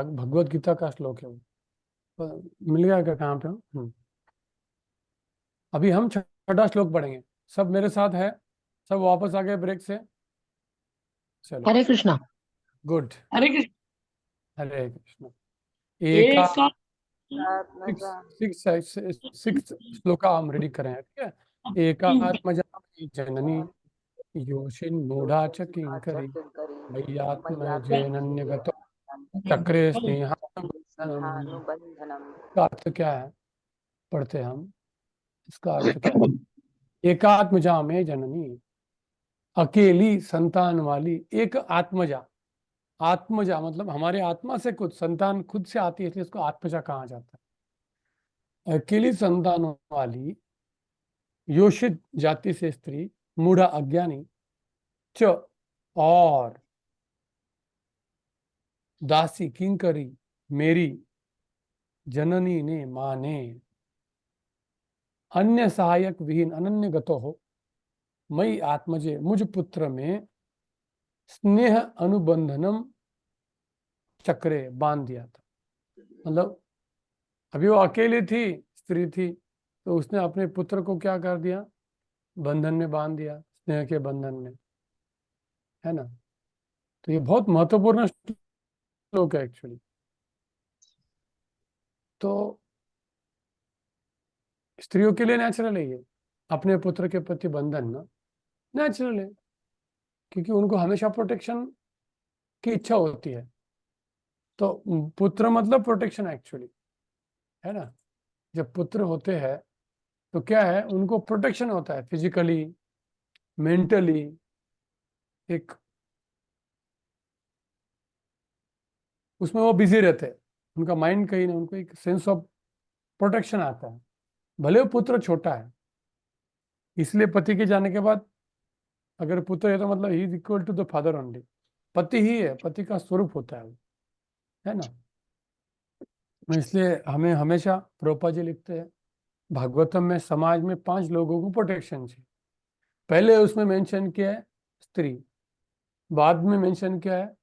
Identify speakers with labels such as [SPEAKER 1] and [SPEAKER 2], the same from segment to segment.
[SPEAKER 1] भगवत गीता का श्लोक है वो। मिल गया क्या, कहाँ पे हो? अभी हम छठा श्लोक पढ़ेंगे। सब मेरे साथ है? सब वापस आ गए ब्रेक से? चलो,
[SPEAKER 2] हरे कृष्णा।
[SPEAKER 1] गुड।
[SPEAKER 2] हरे कृष्ण।
[SPEAKER 1] हरे कृष्ण। एका
[SPEAKER 2] एक साथ।
[SPEAKER 1] सिक्स सिक्स सिक्स श्लोका हम रेडी करें, ठीक है। एकात्मजा जननी योषिन मूढ़ा च किंकरी मय्यात्म जैनन्यगतो चक्रे स्नेहानुबंधनम। इसका अर्थ क्या है? पढ़ते हैं हम। इसका अर्थ क्या है? एकात्मजा में जननी, अकेली संतान वाली एक आत्मजा। आत्मजा मतलब हमारे आत्मा से खुद संतान खुद से आती है, इसलिए इसको आत्मजा कहा जाता है। अकेली संतान वाली योषित जाति से स्त्री, मूढ़ा अज्ञानी, च और दासी किंकरी मेरी जननी ने, माँ ने, अन्य सहायक विहीन अनन्य गतो हो मई आत्मजे मुझ पुत्र में स्नेह अनुबंधनम चक्रे बांध दिया था। मतलब अभी वो अकेली थी, स्त्री थी, तो उसने अपने पुत्र को क्या कर दिया? बंधन में बांध दिया, स्नेह के बंधन में, है ना। तो ये बहुत महत्वपूर्ण श्लोक है एक्चुअली। तो स्त्रियों के लिए नेचुरल है ये, अपने पुत्र के प्रति बंधन ना, नेचुरल है, क्योंकि उनको हमेशा प्रोटेक्शन की इच्छा होती है। तो पुत्र मतलब प्रोटेक्शन एक्चुअली, है ना। जब पुत्र होते हैं तो क्या है, उनको प्रोटेक्शन होता है फिजिकली, मेंटली। एक उसमें वो बिजी रहते हैं, उनका माइंड कहीं ना, उनको एक सेंस ऑफ प्रोटेक्शन आता है, भले वो पुत्र छोटा है। इसलिए पति के जाने के बाद अगर पुत्र है तो मतलब he is equal to the father only. पति ही है, पति का स्वरूप होता है वो, है ना। इसलिए हमें हमेशा, प्रोपा जी लिखते हैं भागवतम में, समाज में 5 लोगों को प्रोटेक्शन चाहिए। पहले उसमें मेंशन किया है स्त्री, बाद में मेंशन किया है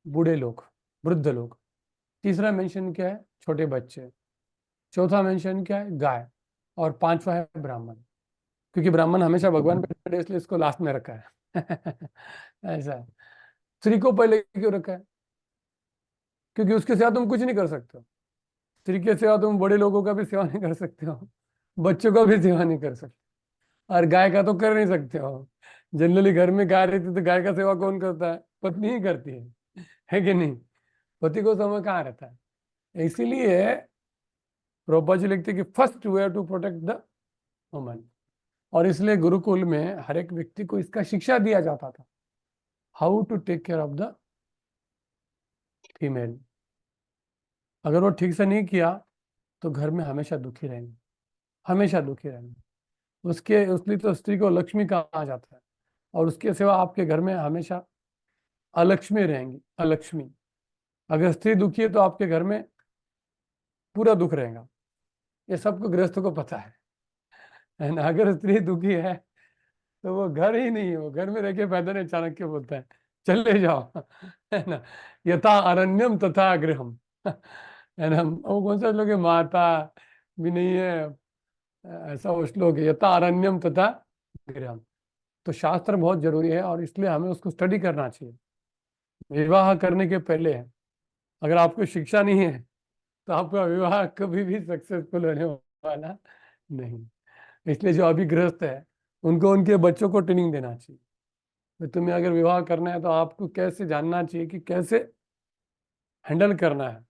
[SPEAKER 1] बूढ़े लोग, वृद्ध लोग, तीसरा मेंशन किया है छोटे बच्चे, चौथा मेंशन किया है गाय, और पांचवा है ब्राह्मण। क्योंकि ब्राह्मण हमेशा भगवान पे डिपेंड है, इसलिए इसको लास्ट में रखा है। ऐसा है। स्त्री को पहले क्यों रखा है? क्योंकि उसके सिवा तुम कुछ नहीं कर सकते हो। स्त्री के सिवा तुम बड़े लोगों का भी सेवा नहीं कर सकते हो, बच्चों का भी सेवा नहीं कर सकते, और गाय का तो कर नहीं सकते हो। जनरली घर में गाय रहती है तो गाय का सेवा कौन करता है? पत्नी ही करती है कि नहीं? पति को समय कहाँ रहता है? इसीलिए प्रोपा जी लिखते हैं कि first we have to protect the woman. और इसलिए गुरुकुल में हर एक व्यक्ति को इसका शिक्षा दिया जाता था, how to take care of the female. अगर वो ठीक से नहीं किया तो घर में हमेशा दुखी रहेंगे, हमेशा दुखी रहेंगे। उसके उसलिए तो स्त्री को लक्ष्मी कहा जाता है, और उसके सिवा आपके घर में हमेशा अलक्ष्मी रहेंगी, अलक्ष्मी। अगर स्त्री दुखी है तो आपके घर में पूरा दुख रहेगा। ये सबको, गृहस्थों को पता है ना। अगर स्त्री दुखी है तो वो घर ही नहीं है, वो घर में रह के फायदा नहीं, चाणक्य बोलता है, चले जाओ। है ना। यथा अरण्यम तथा गृहम। है ना, वो कौन सा श्लोक है? माता भी नहीं है, ऐसा वो श्लोक है, यथा अरण्यम तथा गृहम। तो शास्त्र बहुत जरूरी है, और इसलिए हमें उसको स्टडी करना चाहिए विवाह करने के पहले है। अगर आपको शिक्षा नहीं है तो आपका विवाह कभी भी सक्सेसफुल होने वाला नहीं। इसलिए जो अभी गृहस्थ है उनको उनके बच्चों को ट्रेनिंग देना चाहिए। तो तुम्हें अगर विवाह करना है तो आपको कैसे जानना चाहिए कि कैसे हैंडल करना है।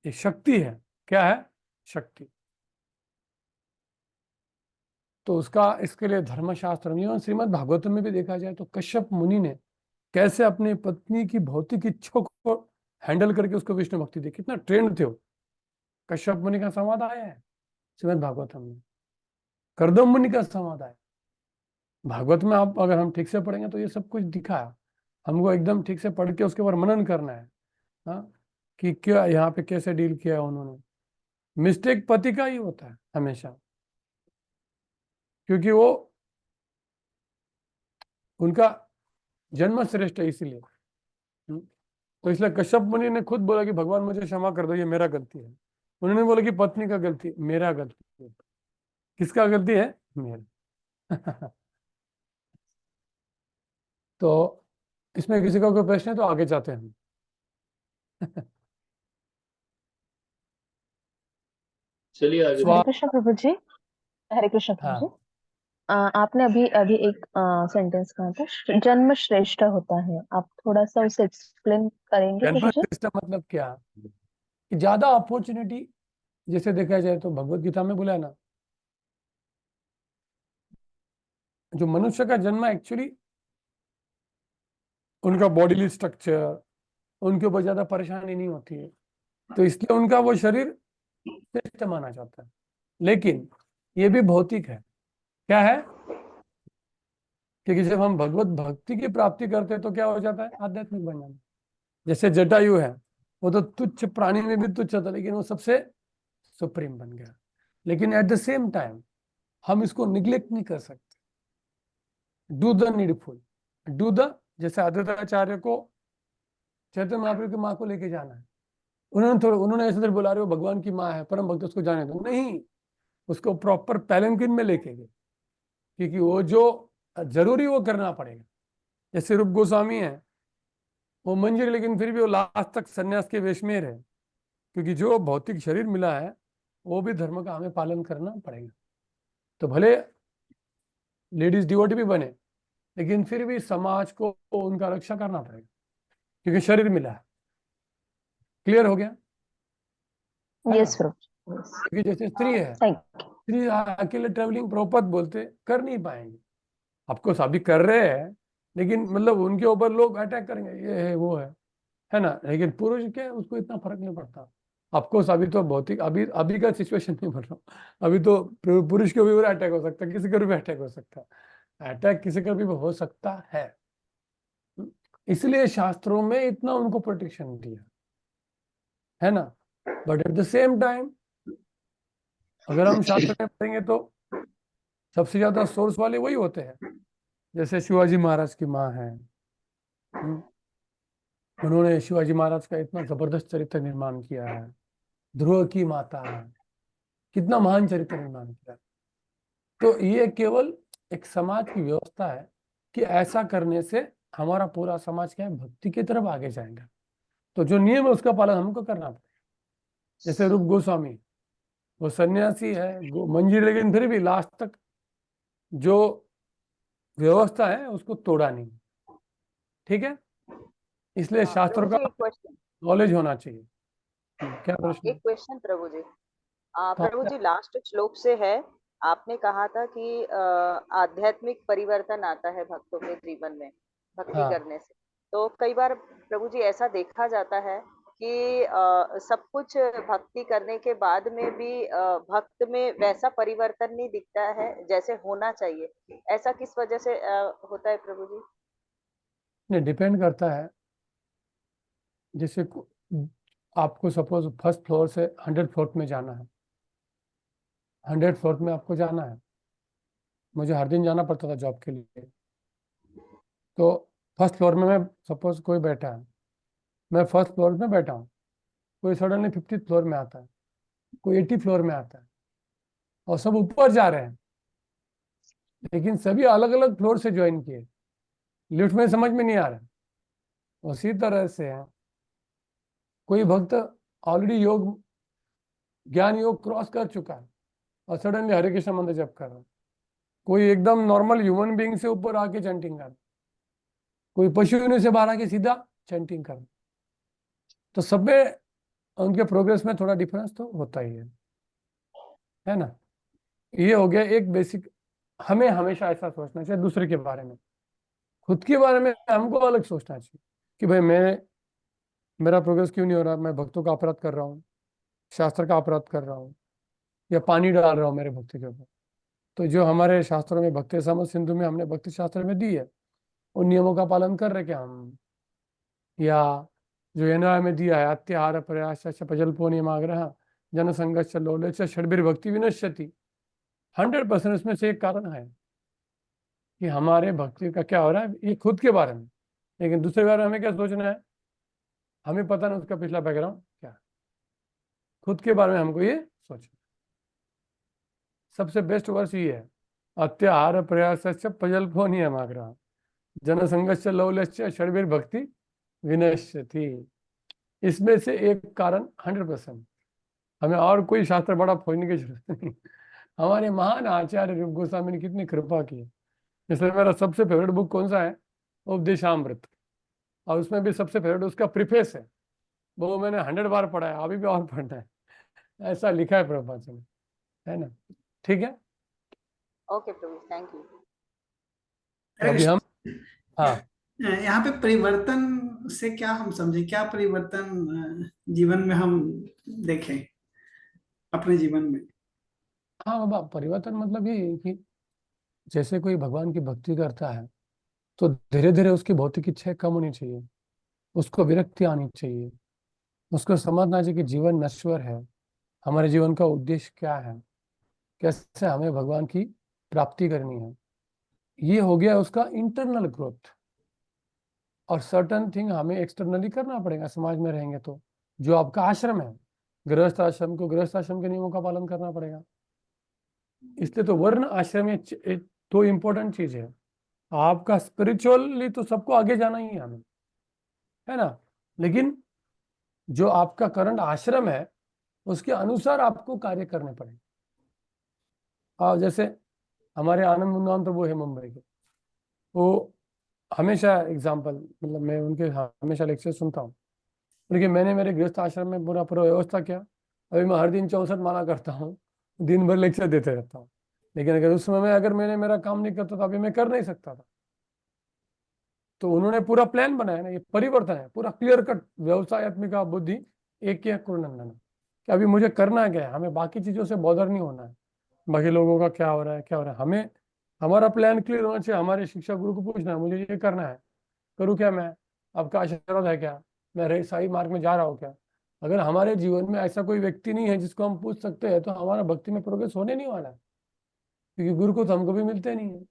[SPEAKER 1] ये शक्ति है। क्या है? शक्ति। तो उसका, इसके लिए धर्मशास्त्र में और श्रीमद् भागवतम में भी देखा जाए तो कश्यप मुनि ने कैसे अपने पत्नी की भौतिक इच्छा को हैंडल करके उसको विष्णु भक्ति दी, कितना ट्रेंड थे वो। कश्यप मुनि का संवाद आया है श्रीमद् भागवतम में, करदम मुनि का संवाद आया। भागवत में आप, अगर हम ठीक से पढ़ेंगे तो ये सब कुछ दिखा है। हमको एकदम ठीक से पढ़ के उसके ऊपर मनन करना है। हाँ, कि क्या यहाँ पे कैसे डील किया है उन्होंने। मिस्टेक पति का ही होता है हमेशा, क्योंकि वो उनका जन्म श्रेष्ठ है, इसीलिए। हम्म, तो इसलिए कश्यप मुनि ने खुद बोला कि भगवान मुझे क्षमा कर दो, ये मेरा गलती है। उन्होंने बोला कि पत्नी का गलती, मेरा गलती है। किसका गलती है? मेरा। तो इसमें किसी का कोई प्रश्न है तो आगे जाते हैं हम।
[SPEAKER 2] चलिए आगे
[SPEAKER 3] हरे
[SPEAKER 1] स्वाद।
[SPEAKER 2] बढ़ते
[SPEAKER 3] कृष्ण प्रभु जी। हरे कृष्ण प्रभु जी।
[SPEAKER 1] हाँ,
[SPEAKER 3] आपने अभी अभी एक सेंटेंस कहा था, जन्म श्रेष्ठ होता है, आप थोड़ा सा उसे एक्सप्लेन करेंगे
[SPEAKER 1] जन्म
[SPEAKER 3] प्रभु जी?
[SPEAKER 1] श्रेष्ठ मतलब क्या? कि ज्यादा अपॉर्चुनिटी, जैसे देखा जाए तो भगवत गीता में बोला है ना, जो मनुष्य का जन्म एक्चुअली उनका बॉडीली स्ट्रक्चर, उनके ऊपर ज्यादा परेशानी नहीं होती है, तो इसलिए उनका वो शरीर श्रेष्ठ माना जाता है। लेकिन ये भी भौतिक है। क्या है? क्योंकि जब हम भगवत भक्ति की प्राप्ति करते हैं तो क्या हो जाता है? आध्यात्मिक बन जाता है। जैसे जटायु है, वो तो तुच्छ प्राणी में भी तुच्छ था, लेकिन वो सबसे सुप्रीम बन गया। लेकिन एट द सेम टाइम हम इसको निग्लेक्ट नहीं कर सकते। Do the needful, do the, जैसे आदित्याचार्य को चैतन्य महाप्रभु की माँ को लेके जाना है, उन्होंने ऐसे बोला रहे हो भगवान की माँ है, परम भक्त, उसको जाने दो, नहीं, उसको प्रॉपर पैलेंक्विन में लेके गए, क्योंकि वो जो जरूरी वो करना पड़ेगा। जैसे रूप गोस्वामी है, वो मंजिल, लेकिन फिर भी वो लास्ट तक सन्यास के वेश में रहे, क्योंकि जो भौतिक शरीर मिला है वो भी धर्म का हमें पालन करना पड़ेगा। तो भले लेडीज डिवोटी भी बने, लेकिन फिर भी समाज को उनका रक्षा करना पड़ेगा, क्योंकि शरीर मिला है। क्लियर हो गया है ना?
[SPEAKER 3] यस प्रभु।
[SPEAKER 1] क्योंकि जैसे स्त्री है,
[SPEAKER 3] थैंक
[SPEAKER 1] स्त्री अकेले ट्रेवलिंग प्रोपत बोलते कर नहीं पाएंगे। आपको सभी कर रहे हैं, लेकिन मतलब उनके ऊपर लोग अटैक करेंगे, ये है वो है ना? लेकिन पुरुष के उसको इतना फर्क नहीं पड़ता। आपको अभी तो भौतिक, अभी अभी का सिचुएशन नहीं बोल रहा हूँ, अभी तो पुरुष के ऊपर अटैक हो सकता है, किसी के भी अटैक हो सकता है, अटैक किसी का भी हो सकता है। इसलिए शास्त्रों में इतना उनको प्रोटेक्शन दिया है ना। But at the same time अगर हम शास्त्र में पढ़ेंगे तो सबसे ज्यादा सोर्स वाले वही होते हैं। जैसे शिवाजी महाराज की माँ है, उन्होंने शिवाजी महाराज का इतना जबरदस्त चरित्र निर्माण किया है। ध्रुव की माता, कितना महान चरित्र निर्माण किया। तो ये केवल एक समाज की व्यवस्था है कि ऐसा करने से हमारा पूरा समाज क्या है, भक्ति की तरफ आगे जाएगा। तो जो नियम है उसका पालन हमको करना पड़ेगा। जैसे रूप गोस्वामी, वो सन्यासी है, मंजी, लेकिन फिर भी लास्ट तक जो व्यवस्था है उसको तोड़ा नहीं। ठीक है? इसलिए शास्त्रों
[SPEAKER 4] प्रभु
[SPEAKER 1] का
[SPEAKER 4] जी एक क्वेश्चन।
[SPEAKER 1] नॉलेज होना चाहिए। क्या प्रश्न है?
[SPEAKER 4] एक क्वेश्चन प्रभु जी।
[SPEAKER 1] तो
[SPEAKER 4] प्रभु जी लास्ट श्लोक से है, आपने कहा था कि आध्यात्मिक परिवर्तन आता है भक्तों के जीवन में भक्ति
[SPEAKER 1] हाँ,
[SPEAKER 4] करने से। तो कई बार प्रभु जी ऐसा देखा जाता है कि सब कुछ भक्ति करने के बाद में भी भक्त में वैसा परिवर्तन नहीं दिखता है जैसे होना चाहिए। ऐसा किस वजह से होता है प्रभु जी?
[SPEAKER 1] नहीं, डिपेंड करता है। जैसे आपको सपोज फर्स्ट फ्लोर से 100 फ्लोर में जाना है, 100 फ्लोर में आपको जाना है। मुझे हर दिन जाना पड़ता था जॉब के लिए। तो फर्स्ट फ्लोर में मैं, सपोज कोई बैठा है, मैं फर्स्ट फ्लोर में बैठा हूँ, कोई सडनली 50 फ्लोर में आता है, कोई 80 फ्लोर में आता है, और सब ऊपर जा रहे हैं, लेकिन सभी अलग अलग फ्लोर से ज्वाइन किए। लिफ्ट में समझ में नहीं आ रहा है। उसी तरह से है, कोई भक्त ऑलरेडी योग, ज्ञान योग क्रॉस कर चुका है और सडनली हरे कृष्ण मंत्र जप कर रहा है। कोई एकदम नॉर्मल ह्यूमन बीइंग से ऊपर आके चैंटिंग कर रहा है, कोई पशु योनि से बाहर आके सीधा चैंटिंग कर रहा है। तो सब में उनके प्रोग्रेस में थोड़ा डिफरेंस तो होता ही है ना? ये हो गया एक बेसिक। हमें हमेशा ऐसा सोचना चाहिए दूसरे के बारे में, खुद के बारे में हमको अलग सोचना चाहिए कि भाई मेरा प्रोग्रेस क्यों नहीं हो रहा, मैं भक्तों का अपराध कर रहा हूँ, शास्त्र का अपराध कर रहा हूँ, या पानी डाल रहा हूँ मेरे भक्ति के ऊपर। तो जो हमारे शास्त्रों में भक्ति समझ सिंधु में हमने भक्ति शास्त्र में दी है, उन नियमों का पालन कर रहे क्या हम? या जो एनआई में दिया है, अत्याहार प्रयास पजल्पो नियमाग्रह जन संघर्ष लोले षड्भिर भक्ति विनश्यति, 100% उसमें से एक कारण है कि हमारे भक्ति का क्या हो रहा है, ये खुद के बारे में। लेकिन दूसरे बारे में हमें क्या सोचना है? हमें पता नहीं उसका पिछला बैकग्राउंड क्या है। खुद के बारे में हमको ये सोचना। सबसे बेस्ट वर्ष ये है, अत्याहार प्रयासस्य पजल्पो नियमाग्रह जनसंघस्य लौल्यस्य षड्भिर्भक्ति विनश्यति। इसमें से एक कारण 100%। हमें और कोई शास्त्र बड़ा खोजने की जरूरत नहीं। हमारे महान आचार्य रूप गोस्वामी ने कितनी कृपा की है। इसलिए मेरा सबसे फेवरेट बुक कौन सा है? उपदेशामृत। और उसमें भी सबसे फेवरेट उसका प्रीफेस है, वो मैंने 100 बार पढ़ा है, अभी भी और पढ़ना है। ऐसा लिखा है प्रभुपाद जी ने, है ना? ठीक है,
[SPEAKER 4] ओके प्रभु, थैंक यू।
[SPEAKER 1] तो अभी हम हाँ
[SPEAKER 5] यहाँ पे परिवर्तन से क्या हम समझे, क्या परिवर्तन जीवन में हम देखें अपने जीवन में?
[SPEAKER 1] हाँ बाबा, परिवर्तन मतलब ये है कि जैसे कोई भगवान की भक्ति करता है तो धीरे धीरे उसकी भौतिक इच्छाएं कम होनी चाहिए, उसको विरक्ति आनी चाहिए, उसको समझना चाहिए कि जीवन नश्वर है, हमारे जीवन का उद्देश्य क्या है, कैसे हमें भगवान की प्राप्ति करनी है। ये हो गया उसका इंटरनल ग्रोथ। और सर्टन थिंग हमें एक्सटर्नली करना पड़ेगा समाज में रहेंगे तो। जो आपका आश्रम है, गृहस्थ आश्रम को गृहस्थ आश्रम के नियमों का पालन करना पड़ेगा। इसलिए तो वर्ण आश्रम ये दो इंपॉर्टेंट चीज है। आपका स्पिरिचुअली तो सबको आगे जाना ही है हमें, है ना? लेकिन जो आपका करंट आश्रम है उसके अनुसार आपको कार्य करने पड़ेंगे। और जैसे हमारे आनंद मुंदान प्रभु है मुंबई के, वो हमेशा एग्जाम्पल, मतलब मैं उनके हमेशा लेक्चर सुनता हूँ। लेकिन मैंने मेरे गृहस्थ आश्रम में पूरा पूरा व्यवस्था किया। अभी मैं हर दिन 64 माला करता हूँ, दिन भर लेक्चर देते रहता हूँ। लेकिन अगर उस समय में अगर मैंने मेरा काम नहीं करता तो अभी मैं कर नहीं सकता था। तो उन्होंने पूरा प्लान बनाया ना, ये परिवर्तन है पूरा क्लियर कट। व्यवसायत्मिका बुद्धि एक कुरनंदन, कि अभी मुझे करना क्या है, हमें बाकी चीजों से बॉदर नहीं होना है, बाकी लोगों का क्या हो रहा है क्या हो रहा है। हमें हमारा प्लान क्लियर होना चाहिए। हमारे शिक्षक गुरु को पूछना है मुझे ये करना है, करूँ क्या मैं, आपका आशीर्वाद है क्या, मैं सही मार्ग में जा रहा हूँ क्या। अगर हमारे जीवन में ऐसा कोई व्यक्ति नहीं है जिसको हम पूछ सकते हैं तो हमारा भक्ति में प्रोग्रेस होने नहीं वाला है। क्योंकि गुरु को तो हमको भी मिलते नहीं है।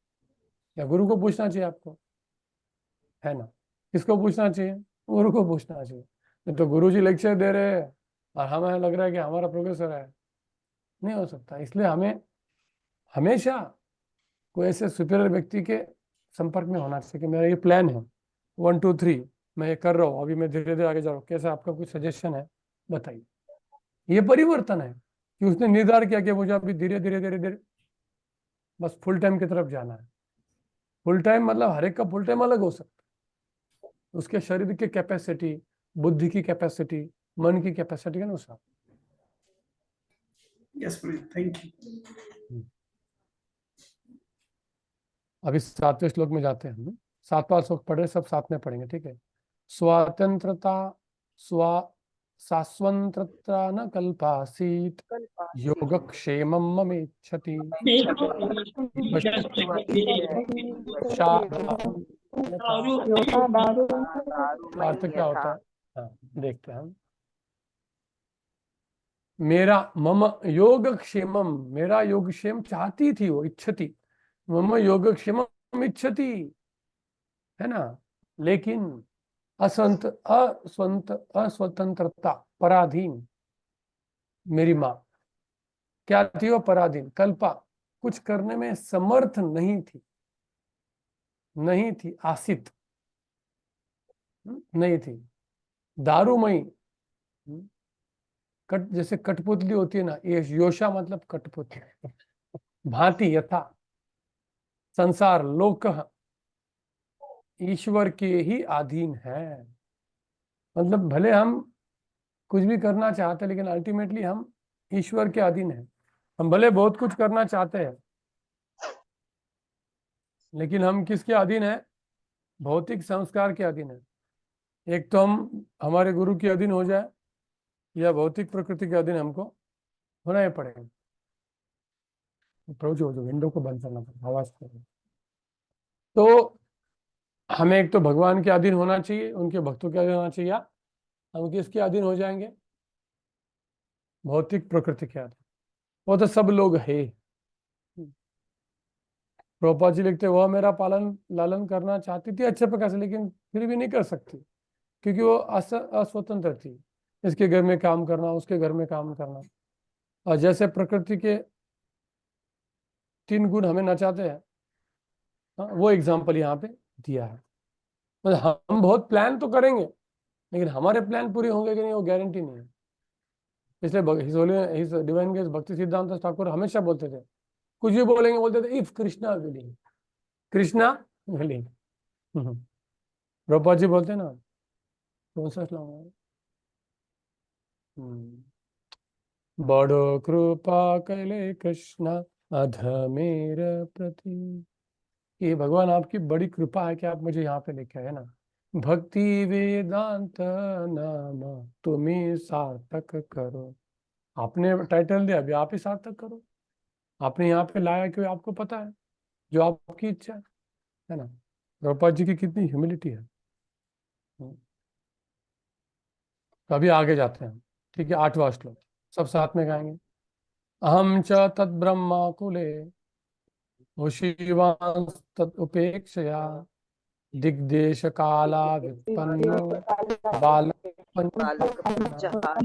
[SPEAKER 1] या गुरु को पूछना चाहिए आपको, है ना? किसको पूछना चाहिए? गुरु को पूछना चाहिए। नहीं तो गुरु जी लेक्चर दे रहे हैं और हमें लग रहा है कि हमारा प्रोग्रेस हो रहा है, नहीं हो सकता। इसलिए हमें हमेशा कोई ऐसे सुपीरियर व्यक्ति के संपर्क में होना चाहिए कि मेरा ये प्लान है 1 2 3, मैं ये कर रहा हूँ, अभी मैं धीरे धीरे आगे जा रहा हूँ, कैसा आपका कुछ सजेशन है बताइए। ये परिवर्तन है कि उसने निर्धार किया कि मुझे अभी धीरे धीरे धीरे धीरे बस फुल टाइम की तरफ जाना है। फुल टाइम मतलब हर एक का फुल टाइम अलग हो सकता है, उसके शरीर की कैपेसिटी, बुद्धि की कैपेसिटी, मन की कैपेसिटी के अनुसार।
[SPEAKER 5] Yes thank you.
[SPEAKER 1] अभी 7वें श्लोक में जाते हैं हम। 7वां श्लोक पढ़े, सब साथ में पढ़ेंगे, ठीक है? स्वातंत्रता स्व शास्वंत्रता न कल्पासीत योगक्षेमं ममेच्छति अर्थ क्या होता है? हाँ, देखते हैं हम। मेरा मम योगक्षेमम, मेरा योगक्षेम चाहती थी वो, इच्छति। मम योगक्षेमम इच्छति, है ना? लेकिन अस्वतंत्रता, पराधीन, मेरी माँ क्या थी? वो पराधीन, कल्पा, कुछ करने में समर्थ नहीं थी, नहीं थी, आसित नहीं थी, दारूमयी, कट जैसे कठपुतली होती है ना, ये योशा मतलब कठपुतली, भांति यथा संसार लोक ईश्वर के ही अधीन है। मतलब भले हम कुछ भी करना चाहते हैं लेकिन अल्टीमेटली हम ईश्वर के अधीन हैं। हम भले बहुत कुछ करना चाहते हैं लेकिन हम किसके अधीन है? भौतिक संस्कार के अधीन है। एक तो हम हमारे गुरु के अधीन हो जाए या भौतिक प्रकृति के अधीन हमको होना ही पड़ेगा। जो विंडो को बंद करना पड़ेगा, आवाज करेगा। तो हमें एक तो भगवान के अधीन होना चाहिए, उनके भक्तों के अधीन होना चाहिए, या हम किसके अधीन हो जाएंगे? भौतिक प्रकृति के अधीन। वो तो सब लोग है। प्रभुपाद जी लिखते, वह मेरा पालन लालन करना चाहती थी अच्छे प्रकार से, लेकिन फिर भी नहीं कर सकती क्योंकि वो अस्वतंत्र थी, इसके घर में काम करना, उसके घर में काम करना। और जैसे प्रकृति के 3 गुण हमें नचाते हैं, हाँ, वो एग्जाम्पल यहाँ पे दिया है। मतलब हम बहुत प्लान तो करेंगे, लेकिन हमारे प्लान पूरे होंगे कि नहीं वो गारंटी नहीं है। इसलिए हिज डिवाइन ग्रेस भक्ति सिद्धांत ठाकुर हमेशा बोलते थे, कुछ भी बोलेंगे, बोलते थे if Krishna willing, Krishna willing. Prabhupada ji बोलते हैं ना, कौन सा श्लोक है? बड़ो कृपा कैले कृष्णा अधमेर प्रति। ये भगवान आपकी बड़ी कृपा है कि आप मुझे यहाँ पे लेके आए ना। भक्ति वेदांत नाम तुम्हें सार्थक करो। आपने टाइटल दिया, अभी आप ही सार्थक करो। आपने यहाँ पे लाया क्यों, आपको पता है जो आपकी इच्छा है ना। प्रभुपाद जी की कितनी ह्यूमिलिटी है। तो अभी आगे जाते हैं, ठीक है। 8वां श्लोक सब साथ में गाएंगे। अहम च तद्ब्रह्माकुले उपेक्षया दिग्देश काला विपन्नो बालक
[SPEAKER 4] बालक पंचहार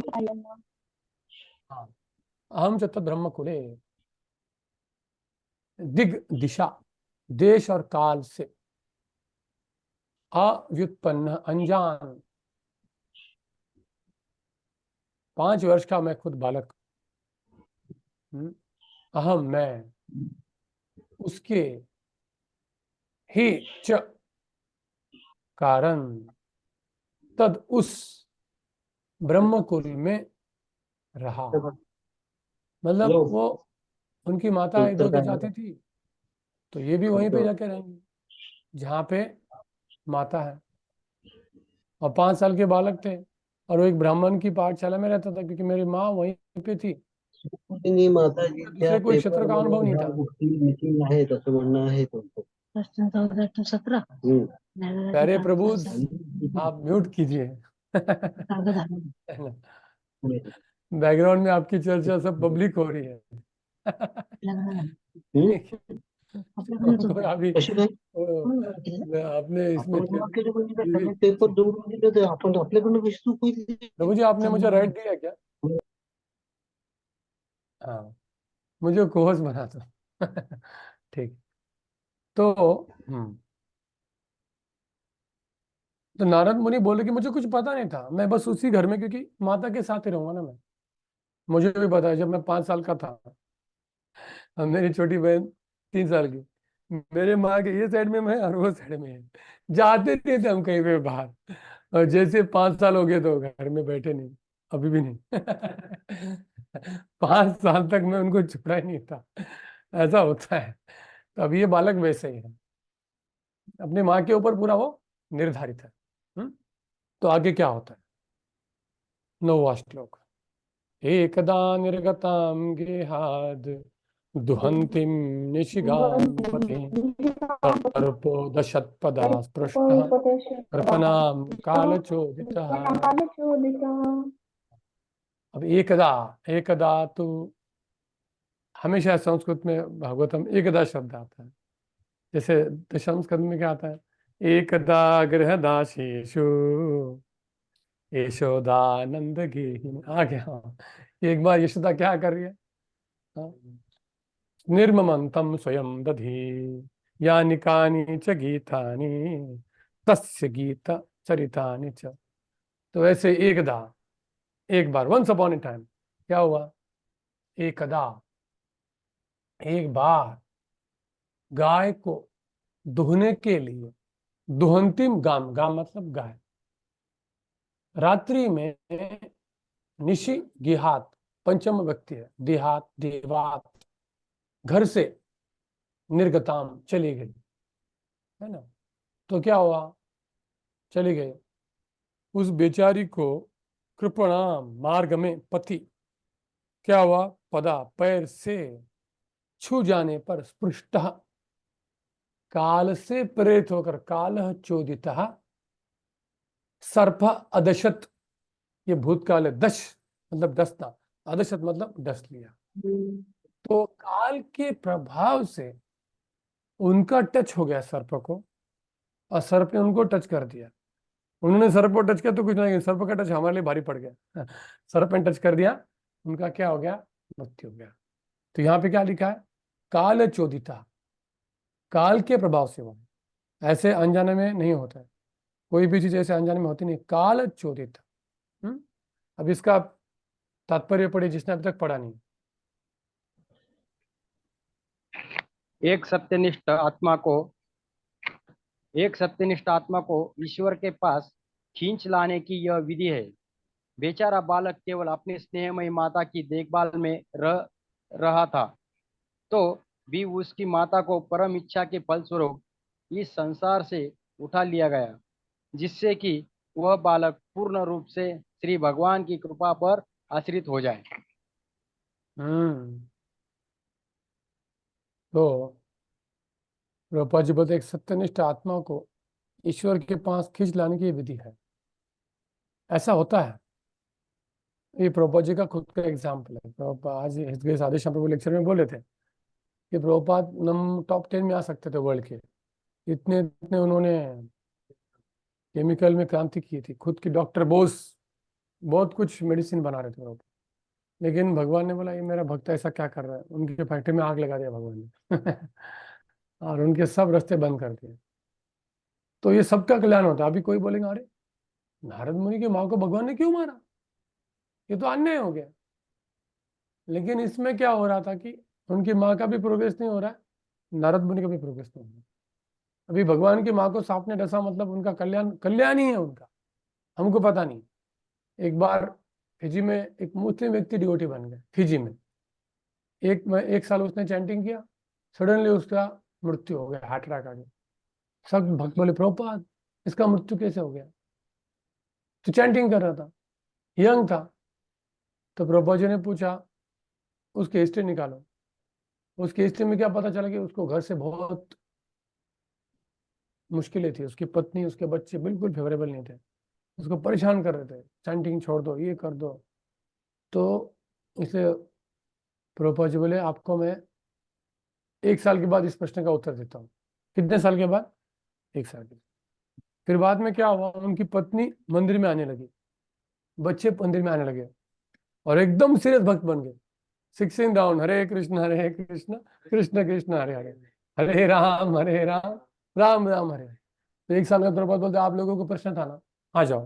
[SPEAKER 1] अहम च तद्ब्रह्मकुले, दिग दिशा, देश और काल से अव्युत्पन्न, अनजान, 5 वर्ष का मैं खुद बालक। अहम मैं, उसके ही च कारण, तद उस ब्रह्मकुल में रहा। मतलब वो उनकी माता इधर उधर जाती थी, तो ये भी वहीं पे जाके रहेंगे जहाँ पे माता है। और 5 साल के बालक थे, और वो एक ब्राह्मण की पाठशाला में रहता था, क्योंकि मेरी माँ वहीं पे थी।
[SPEAKER 6] नाही माता जी त्या
[SPEAKER 1] दूसरे कोई क्षेत्र का अनुभव नहीं
[SPEAKER 6] पेपरमध्ये
[SPEAKER 1] था।
[SPEAKER 6] ह्या गोष्टी मिसिंग आहे तसं म्हणणं आहे तुमचं.
[SPEAKER 3] क्वेश्चन 14-17
[SPEAKER 1] प्यारे प्रभु आप म्यूट कीजिए। बैकग्राउंड में आपकी चर्चा सब पब्लिक हो रही है। तो अभी
[SPEAKER 6] कशी काय
[SPEAKER 1] आपने इसमें
[SPEAKER 6] आपण केलं म्हणजे काय त्यांनी पेपर जोडून दिले तर आपण आपल्याकडनं कशी चूक होईल
[SPEAKER 1] प्रभु जी आपने मुझे राइट दिया क्या? हाँ, मुझे कोहोस बना दो। ठीक। तो तो नारद मुनि बोले कि मुझे कुछ पता नहीं था, मैं बस उसी घर में, क्योंकि माता के साथ ही रहूंगा ना मैं। मुझे भी पता है, जब मैं 5 साल का था और मेरी छोटी बहन 3 साल की, मेरे माँ के ये साइड में मैं और वो साइड में है। जाते नहीं थे हम कहीं पे बाहर, और जैसे 5 साल हो गए तो घर में बैठे नहीं, अभी भी नहीं। 5 साल तक मैं उनको छोड़ा ही नहीं था, ऐसा होता है। तो अब ये बालक वैसे ही है, अपनी माँ के ऊपर पूरा वो निर्धारित है। तो आगे क्या होता है? 9वां श्लोक। एकदा निर्गतां गेहाद दुहन्तीं निशिगां पतिं सर्पो दशत्पदा स्पृष्टः कृपणां कालचोदितः। अब एकदा, एकदा तो हमेशा संस्कृत में भागवतम एकदा शब्द आता है। जैसे दशम स्कंद में क्या आता है? एकदा गृहदासीषु यशोदानंद गेहिनी। आ गया, हाँ। एक बार यशोदा क्या कर रही है? हाँ? निर्ममंतम स्वयं दधी यानि कानि च गीतानि तस्य गीत चरितानि च। तो ऐसे एकदा, एक बार, वंस अपॉन ए टाइम क्या हुआ? एकदा, एक बार गाय को दुहने के लिए, दुहंतिम गाम, गाम मतलब गाय, रात्रि में निशि गिहात, पंचम व्यक्ति है, देहात देवात, घर से निर्गताम चली गई, है ना। तो क्या हुआ? चली गई। उस बेचारी को कृपणाम, मार्ग में पति, क्या हुआ? पदा, पैर से छू जाने पर स्पृष्ट, काल से प्रेरित होकर, काल चोदित सर्प अदशत, ये भूतकाल है, दश मतलब डसना, अदशत मतलब डस लिया। तो काल के प्रभाव से उनका टच हो गया सर्प को, और सर्प ने उनको टच कर दिया। उन्होंने सर्प को टच किया तो कुछ नहीं, सर्प का टच हमारे लिए भारी पड़ गया। सर्प ने टच कर दिया, उनका क्या हो गया, मृत्यु हो गया। तो यहाँ पे क्या लिखा है, काल चोदिता, काल के प्रभाव से हुआ, ऐसे अनजाने में नहीं होता है, कोई भी चीज ऐसे अनजाने में होती नहीं, काल चोदिता। अब इसका तात्पर्य पढ़े जिसने अभी तक पढ़ा नहीं।
[SPEAKER 7] एक सत्यनिष्ठ आत्मा को एक सत्यनिष्ठ आत्मा को ईश्वर के पास खींच लाने की यह विधि है। बेचारा बालक केवल अपनी स्नेहमयी माता की देखभाल में रह रहा था, तो भी उसकी माता को परम इच्छा के फलस्वरूप इस संसार से उठा लिया गया, जिससे कि वह बालक पूर्ण रूप से श्री भगवान की कृपा पर आश्रित हो जाए।
[SPEAKER 1] तो प्रभुपाद जी बोलते एक सत्यनिष्ठ आत्मा को ईश्वर के पास खींच लाने की विधि है, ऐसा होता है। ये प्रभुपाद जी का खुद का एग्जाम्पल है। प्रभुपाद आज हृदय आदेश प्रभु लेक्चर में बोले थे कि प्रभुपाद टॉप 10 में आ सकते थे वर्ल्ड के, इतने इतने उन्होंने केमिकल में क्रांति की थी, खुद की डॉक्टर बोस बहुत कुछ मेडिसिन बना रहे थे प्रभुपाद, लेकिन भगवान ने बोला ये मेरा भक्त ऐसा क्या कर रहा है, उनकी फैक्ट्री में आग लगा दिया भगवान ने और उनके सब रास्ते बंद कर दिए। तो ये सबका कल्याण होता है। अभी कोई बोलेगा अरे नारद मुनि की माँ को भगवान ने क्यों मारा, ये तो अन्याय हो गया। लेकिन इसमें क्या हो रहा था कि उनकी माँ का भी प्रोग्रेस नहीं हो रहा है, नारद मुनि का भी प्रोग्रेस नहीं हो रहा है। अभी भगवान की माँ को सांप ने डसा मतलब उनका कल्याण ही है उनका, हमको पता नहीं। एक बार फिजी में एक मुस्लिम व्यक्ति डिवोटी बन गया, फिजी में एक साल उसने चैंटिंग किया, सडनली उसका मृत्यु हो गया, हार्ट अटैक आ गया। सब भक्त बोले प्रभुपाद इसका मृत्यु कैसे हो गया, तो चैंटिंग कर रहा था, यंग था। तो प्रभुपाद जी ने पूछा उसकी हिस्ट्री निकालो। उसकी हिस्ट्री में क्या पता चला कि उसको घर से बहुत मुश्किलें थी, उसकी पत्नी उसके बच्चे बिल्कुल फेवरेबल नहीं थे, उसको परेशान कर रहे थे, चैंटिंग छोड़ दो, ये कर दो। तो इसलिए प्रभुपाद जी बोले आपको मैं 1 साल के बाद इस प्रश्न का उत्तर देता हूँ। कितने साल के बाद, 1 साल के बाद। फिर बाद में क्या हुआ, उनकी पत्नी मंदिर में आने लगी, बच्चे मंदिर में आने लगे और एकदम सीरियस भक्त बन गए। 16 राउंड हरे कृष्ण कृष्ण कृष्ण हरे हरे, हरे राम राम राम हरे। तो 1 साल का प्रभुपाद बोलते आप लोगों को प्रश्न था ना, आ जाओ।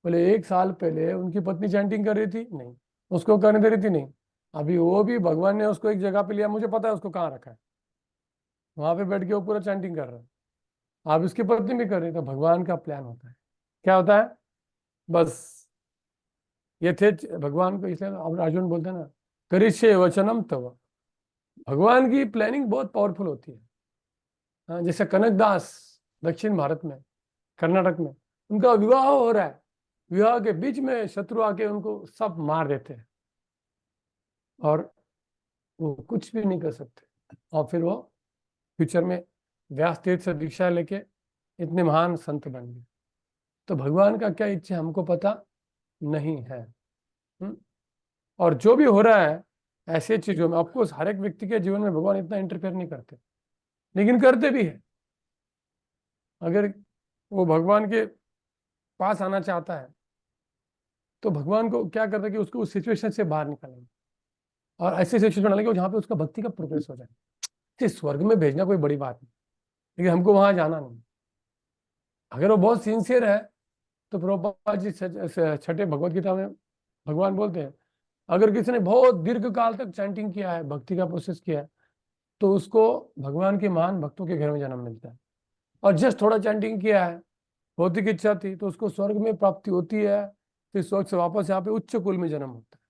[SPEAKER 1] बोले 1 साल पहले उनकी पत्नी चैंटिंग कर रही थी, नहीं उसको करने दे रही थी, नहीं। अभी वो भी भगवान ने उसको एक जगह पे लिया, मुझे पता है उसको कहाँ रखा है, वहां पे बैठ के वो पूरा चैंटिंग कर रहा है। आप उसकी पत्नी भी कर रही, तो भगवान का प्लान होता है। क्या होता है, बस ये थे भगवान को, इसलिए अब अर्जुन बोलते हैं ना करिष्ये वचनम तव। भगवान की प्लानिंग बहुत पावरफुल होती है। हाँ, जैसे कनकदास दक्षिण भारत में कर्नाटक में उनका विवाह हो रहा है, विवाह के बीच में शत्रु आके उनको सब मार देते हैं और वो कुछ भी नहीं कर सकते, और फिर वो फ्यूचर में व्यास तीर्थ से दीक्षा लेके इतने महान संत बन गए। तो भगवान का क्या इच्छा हमको पता नहीं है। और जो भी हो रहा है ऐसे चीजों में, ऑफकोर्स हर एक व्यक्ति के जीवन में भगवान इतना इंटरफेयर नहीं करते, लेकिन करते भी है। अगर वो भगवान के पास आना चाहता है तो भगवान को क्या करता है कि उसको उस सिचुएशन से बाहर निकालेंगे और ऐसे सिचुएशन बनाएंगे जहाँ पे उसका भक्ति का प्रोग्रेस हो जाए। स्वर्ग में भेजना कोई बड़ी बात नहीं, लेकिन हमको वहां जाना नहीं। अगर वो बहुत सिंसियर है तो प्रभुपाद जी छठे भगवत गीता में भगवान बोलते हैं अगर किसी ने बहुत दीर्घ काल तक चैंटिंग किया है, भक्ति का प्रोसेस किया है, तो उसको भगवान के महान भक्तों के घर में जन्म मिलता है। और जस्ट थोड़ा चैंटिंग किया है, भौतिक इच्छा थी, तो उसको स्वर्ग में प्राप्ति होती है, फिर स्वर्ग से वापस यहाँ पे उच्च कुल में जन्म होता है।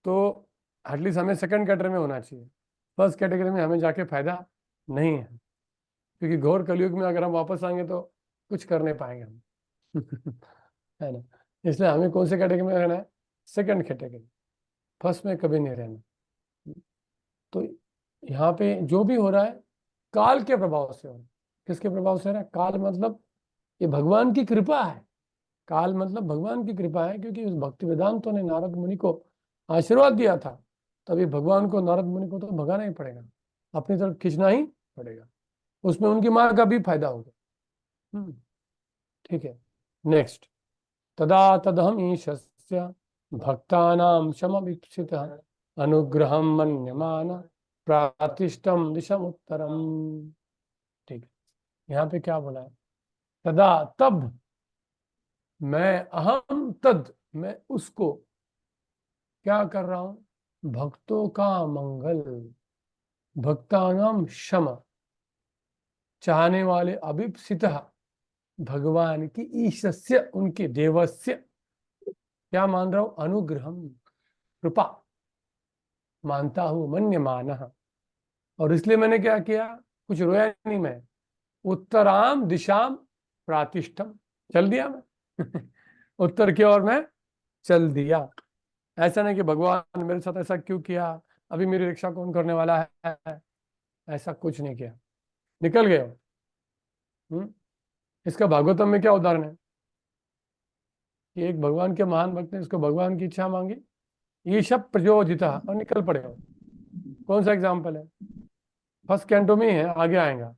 [SPEAKER 1] तो एटलीस्ट हमें सेकंड कैटेगरी में होना चाहिए, फर्स्ट कैटेगरी में हमें जाके फायदा नहीं है, क्योंकि घोर कलयुग में अगर हम वापस आएंगे तो कुछ कर नहीं पाएंगे हम है ना। इसलिए हमें कौन से कैटेगरी में रहना है, सेकंड कैटेगरी, फर्स्ट में कभी नहीं रहना। तो यहाँ पे जो भी हो रहा है काल के प्रभाव से हो रहा है। किसके प्रभाव से हो रहा है, काल मतलब ये भगवान की कृपा है। काल मतलब भगवान की कृपा है, क्योंकि उस भक्ति वेदांतों ने नारद मुनि को आशीर्वाद दिया था, तभी भगवान को नारद मुनि को तो भगाना ही पड़ेगा, अपनी तरफ खींचना ही पड़ेगा। उसमें उनकी माँ का भी फायदा होगा। ठीक है, नेक्स्ट। तदा तदहम ईशस्य भक्तानां शमवीक्षितः अनुग्रहं मन्यमान प्रातिष्ठम दिशम उत्तरम। ठीक है, यहाँ पे क्या बोला है? तदा तब, मैं अहम तद, मैं उसको क्या कर रहा हूं? भक्तों का मंगल, भक्तानाम शम, चाहने वाले, अभिप्सितः, भगवान की, ईशस्य, उनके, देवस्य, क्या मान रहा हूं? अनुग्रहम, कृपा मानता हूं, मन्यमानः, और इसलिए मैंने क्या किया? कुछ रोया नहीं मैं। उत्तराम दिशाम प्रातिष्ठम, चल दिया मैं उत्तर की ओर मैं चल दिया। ऐसा नहीं कि भगवान मेरे साथ ऐसा क्यों किया, अभी मेरी रक्षा कौन करने वाला है, ऐसा कुछ नहीं किया, निकल गए। इसका भागवतम में क्या उदाहरण है कि एक भगवान के महान भक्त ने इसको भगवान की इच्छा मांगी, ये सब प्रयोजिता, और निकल पड़े हो। कौन सा एग्जाम्पल है? फर्स्ट कैंटो में ही है, आगे आएगा।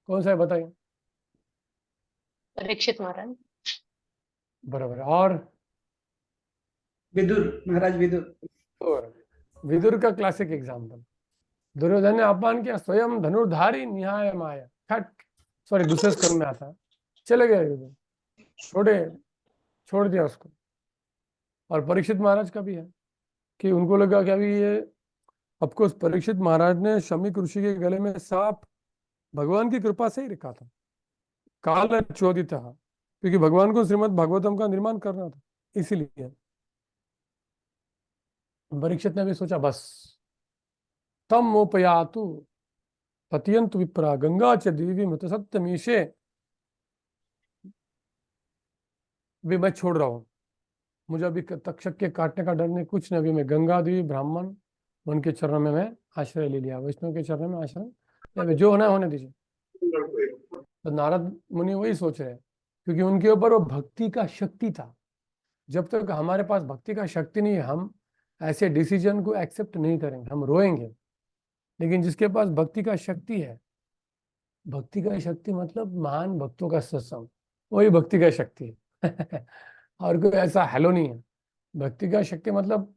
[SPEAKER 1] कौन सा है बताइए?
[SPEAKER 8] परीक्षित महाराज।
[SPEAKER 1] बराबर। और
[SPEAKER 5] विदुर, महाराज विदुर।
[SPEAKER 1] विदुर का क्लासिक एग्जाम्पल, दुर्योधन ने अपमान किया, स्वयं धनुर्धारी निहाय माया, खट, सॉरी दूसरे स्कंद में आता है, चले गए विदुर, छोड़ दिया उसको। और परीक्षित महाराज का भी है कि उनको लगा कि अभी ये, ऑफकोर्स परीक्षित महाराज ने शमीक ऋषि के गले में सांप भगवान की कृपा से ही रखा था, काल चोदित, क्योंकि भगवान को श्रीमद् भागवतम का निर्माण करना था, इसीलिए परीक्षित ने भी सोचा बस तम मोपयातु पतियंतु विप्रा गंगा च देवी मृत सत्यमीशे, भी मैं छोड़ रहा हूं, मुझे अभी तक्षक के काटने का डर नहीं, कुछ नहीं, अभी मैं गंगा देवी ब्राह्मण उनके चरणों में मैं आश्रय ले लिया, वैष्णव के चरणों में आश्रय, जो होना है होने दीजिए। तो नारद मुनि वही सोच रहे हैं, क्योंकि उनके ऊपर वो भक्ति का शक्ति था। जब तक हमारे पास भक्ति का शक्ति नहीं है, हम ऐसे डिसीजन को एक्सेप्ट नहीं करेंगे, हम रोएंगे। लेकिन जिसके पास भक्ति का शक्ति है, भक्ति का शक्ति मतलब महान भक्तों का सत्संग, वही भक्ति का शक्ति है और कोई ऐसा हेलो नहीं है। भक्ति का शक्ति मतलब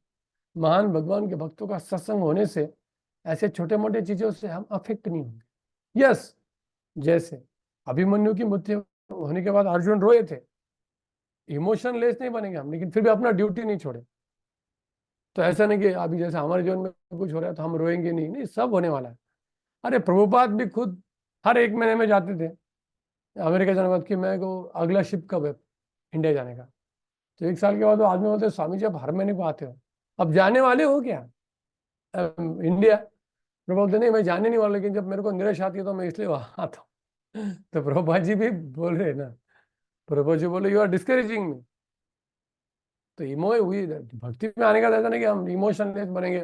[SPEAKER 1] महान भगवान के भक्तों का सत्संग होने से ऐसे छोटे मोटे चीजों से हम अफेक्ट नहीं होंगे। यस, जैसे अभिमन्यु की मृत्यु होने के बाद अर्जुन रोए थे, इमोशनलेस नहीं बनेंगे हम, लेकिन फिर भी अपना ड्यूटी नहीं छोड़े। तो ऐसा नहीं कि अभी जैसे हमारे जीवन में कुछ हो रहा है तो हम रोएंगे नहीं, नहीं, सब होने वाला है। अरे प्रभुपाद भी खुद हर एक महीने में जाते थे अमेरिका जाने के बाद कि मेरे को अगला शिप कब है इंडिया जाने का। तो एक साल के बाद वो आदमी बोलते, स्वामी जी आप हर महीने को आते हो, अब जाने वाले हो क्या इंडिया? तो बोलते नहीं मैं जाने नहीं वाला, लेकिन जब मेरे को निराश आती है तो मैं इसलिए वहां आता हूँ तो प्रभुपाद जी भी बोल रहे हैं ना, प्रभु जी बोले यू आर डिस्करेजिंग मी। तो इमो हुई भक्ति में आने का ऐसा नहीं कि हम इमोशनलेस बनेंगे,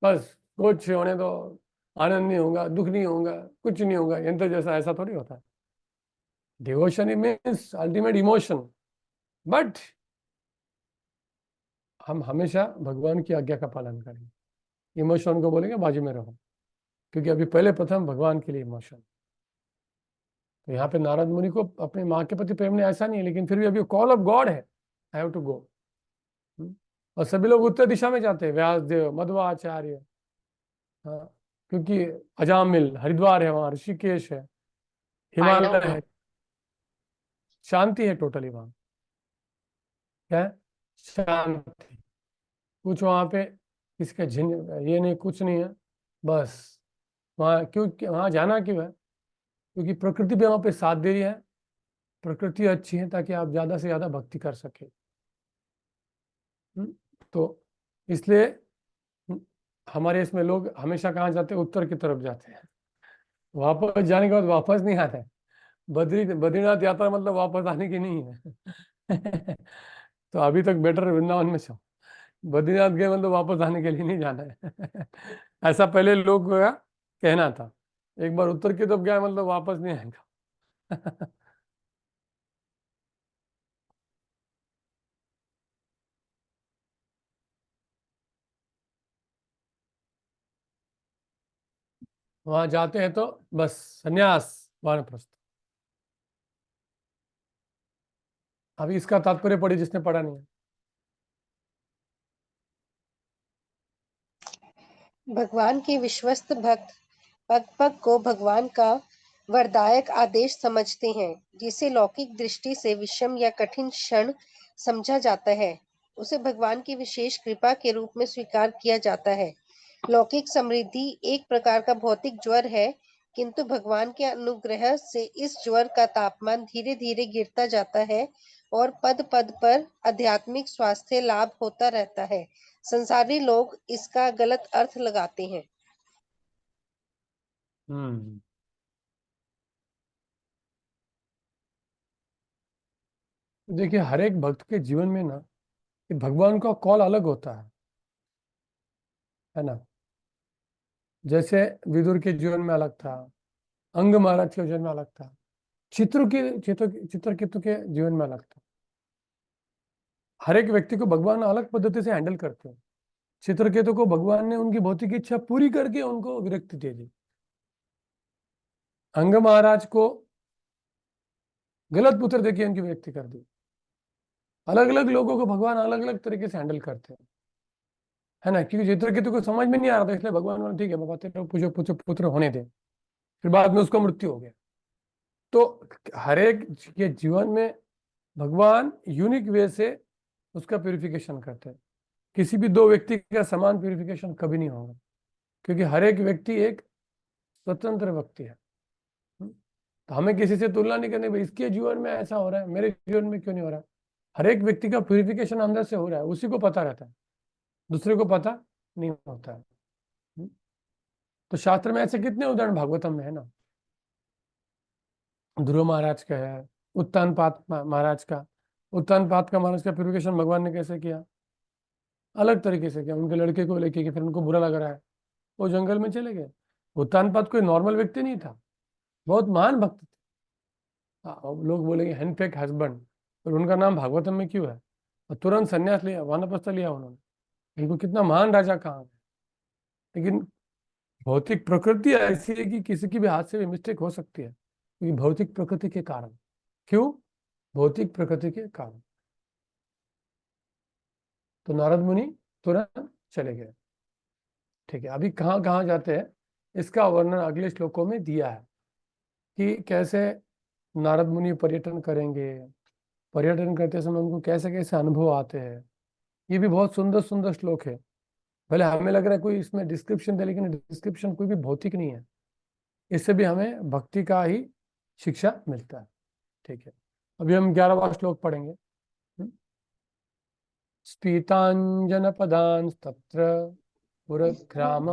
[SPEAKER 1] बस कुछ होने तो आनंद नहीं होगा, दुख नहीं होगा, कुछ नहीं होगा, यंत्र जैसा, ऐसा थोड़ी होता है। Devotion means ultimate emotion, but हम हमेशा भगवान की आज्ञा का पालन करेंगे। इमोशन को बोलेंगे बाजू में रहो, क्योंकि अभी पहले प्रथम भगवान के लिए इमोशन। तो यहाँ पे नारद मुनि को अपनी माँ के प्रति प्रेम नहीं, ऐसा नहीं है, लेकिन फिर भी अभी कॉल ऑफ गॉड है, आई हैव टू गो। और सभी लोग उत्तर दिशा में जाते हैं, व्यास देव, मध्वाचार्य, हाँ, क्योंकि अजामिल, हरिद्वार है वहां, ऋषिकेश है, हिमालय है, शांति है टोटली वहां। क्या है? शांति, कुछ वहां पे इसका झिन ये नहीं, कुछ नहीं है, बस वहाँ क्यों, वहां जाना क्यों है? क्योंकि प्रकृति भी वहां पे साथ दे रही है, प्रकृति अच्छी है ताकि आप ज्यादा से ज्यादा भक्ति कर सके। तो इसलिए हमारे इसमें लोग हमेशा कहाँ जाते हैं? उत्तर की तरफ जाते हैं। वापस जाने के बाद वापस नहीं आते। बद्रीनाथ यात्रा मतलब वापस आने की नहीं है तो अभी तक बेटर वृंदावन में छो, बद्रीनाथ गए मतलब वापस आने के लिए नहीं जाना है ऐसा पहले लोग का कहना था, एक बार उत्तर की तरफ गया मतलब वापस नहीं आएगा वहां जाते हैं तो बस संन्यास, वानप्रस्थ। अभी इसका तात्पर्य पढ़ी जिसने पढ़ा नहीं है।
[SPEAKER 8] भगवान के विश्वस्त भक्त पग पग को भगवान का वरदायक आदेश समझते हैं। जिसे लौकिक दृष्टि से विषम या कठिन क्षण समझा जाता है, उसे भगवान की विशेष कृपा के रूप में स्वीकार किया जाता है। लौकिक समृद्धि एक प्रकार का भौतिक ज्वर है, किंतु भगवान के अनुग्रह से इस ज्वर का तापमान धीरे धीरे गिरता जाता है और पद पद पर आध्यात्मिक स्वास्थ्य लाभ होता रहता है। संसारी लोग इसका गलत अर्थ लगाते हैं।
[SPEAKER 1] देखिए, हर एक भक्त के जीवन में ना ये भगवान का कॉल अलग होता है ना। जैसे विदुर के जीवन में अलग था, अंग महाराज के जीवन में अलग था, चित्रकेतु के जीवन में अलग था। हर एक व्यक्ति को भगवान अलग पद्धति से हैंडल करते हैं। चित्रकेतु को भगवान ने उनकी भौतिक इच्छा पूरी करके उनको विरक्ति दे दी। अंग महाराज को गलत पुत्र देके उनकी विरक्ति कर दी। अलग अलग लोगों को भगवान अलग अलग तरीके से हैंडल करते हैं, है ना। क्योंकि चित्रकेतु को समझ में नहीं आ रहा था, इसलिए भगवान बोले ठीक है बाबा तेरे पूछो पूछो पुत्र होने दे। फिर बाद में उसको मृत्यु हो गया। तो हर एक के जीवन में भगवान यूनिक वे से उसका प्यूरिफिकेशन करते हैं। किसी भी दो व्यक्ति का समान प्यूरिफिकेशन कभी नहीं होगा, क्योंकि हर एक व्यक्ति एक स्वतंत्र व्यक्ति है। तो हमें किसी से तुलना नहीं करनी, भाई इसके जीवन में ऐसा हो रहा है मेरे जीवन में क्यों नहीं हो रहा। हर एक व्यक्ति का प्यूरिफिकेशन अंदर से हो रहा है, उसी को पता रहता है, दूसरे को पता नहीं होता है। तो शास्त्र में ऐसे कितने उदाहरण भागवतम में है ना। ध्रुव महाराज का है, उत्तानपाद महाराज का महाराज का प्यूरिफिकेशन भगवान ने कैसे किया, अलग तरीके से किया। उनके लड़के को लेके कि फिर उनको बुरा लग रहा है, वो जंगल में चले गए। उत्तानपाद कोई नॉर्मल व्यक्ति नहीं था, बहुत महान भक्त थे। लोग बोलेंगे हैंडपेक हस्बैंड, और उनका नाम भागवतम में क्यों है। और तुरंत संन्यास लिया, वानप्रस्थ लिया उन्होंने। इनको कितना महान राजा कहा। लेकिन भौतिक प्रकृति ऐसी है कि किसी की भी हाथ से भी मिस्टेक हो सकती है, क्योंकि भौतिक प्रकृति के कारण। क्यों? भौतिक प्रकृति के कारण। तो नारद मुनि तुरंत चले गए। ठीक है, अभी कहाँ कहाँ जाते हैं इसका वर्णन अगले श्लोकों में दिया है कि कैसे नारद मुनि पर्यटन करेंगे, पर्यटन करते समय उनको कैसे कैसे अनुभव आते हैं। ये भी बहुत सुंदर सुंदर श्लोक है। भले हमें लग रहा है कोई इसमें डिस्क्रिप्शन दे, लेकिन डिस्क्रिप्शन कोई भी भौतिक नहीं है। इससे भी हमें भक्ति का ही शिक्षा मिलता है। ठीक है, अभी हम 11वां श्लोक पढ़ेंगे। स्पीतांजन पदान तत्र पुरग्राम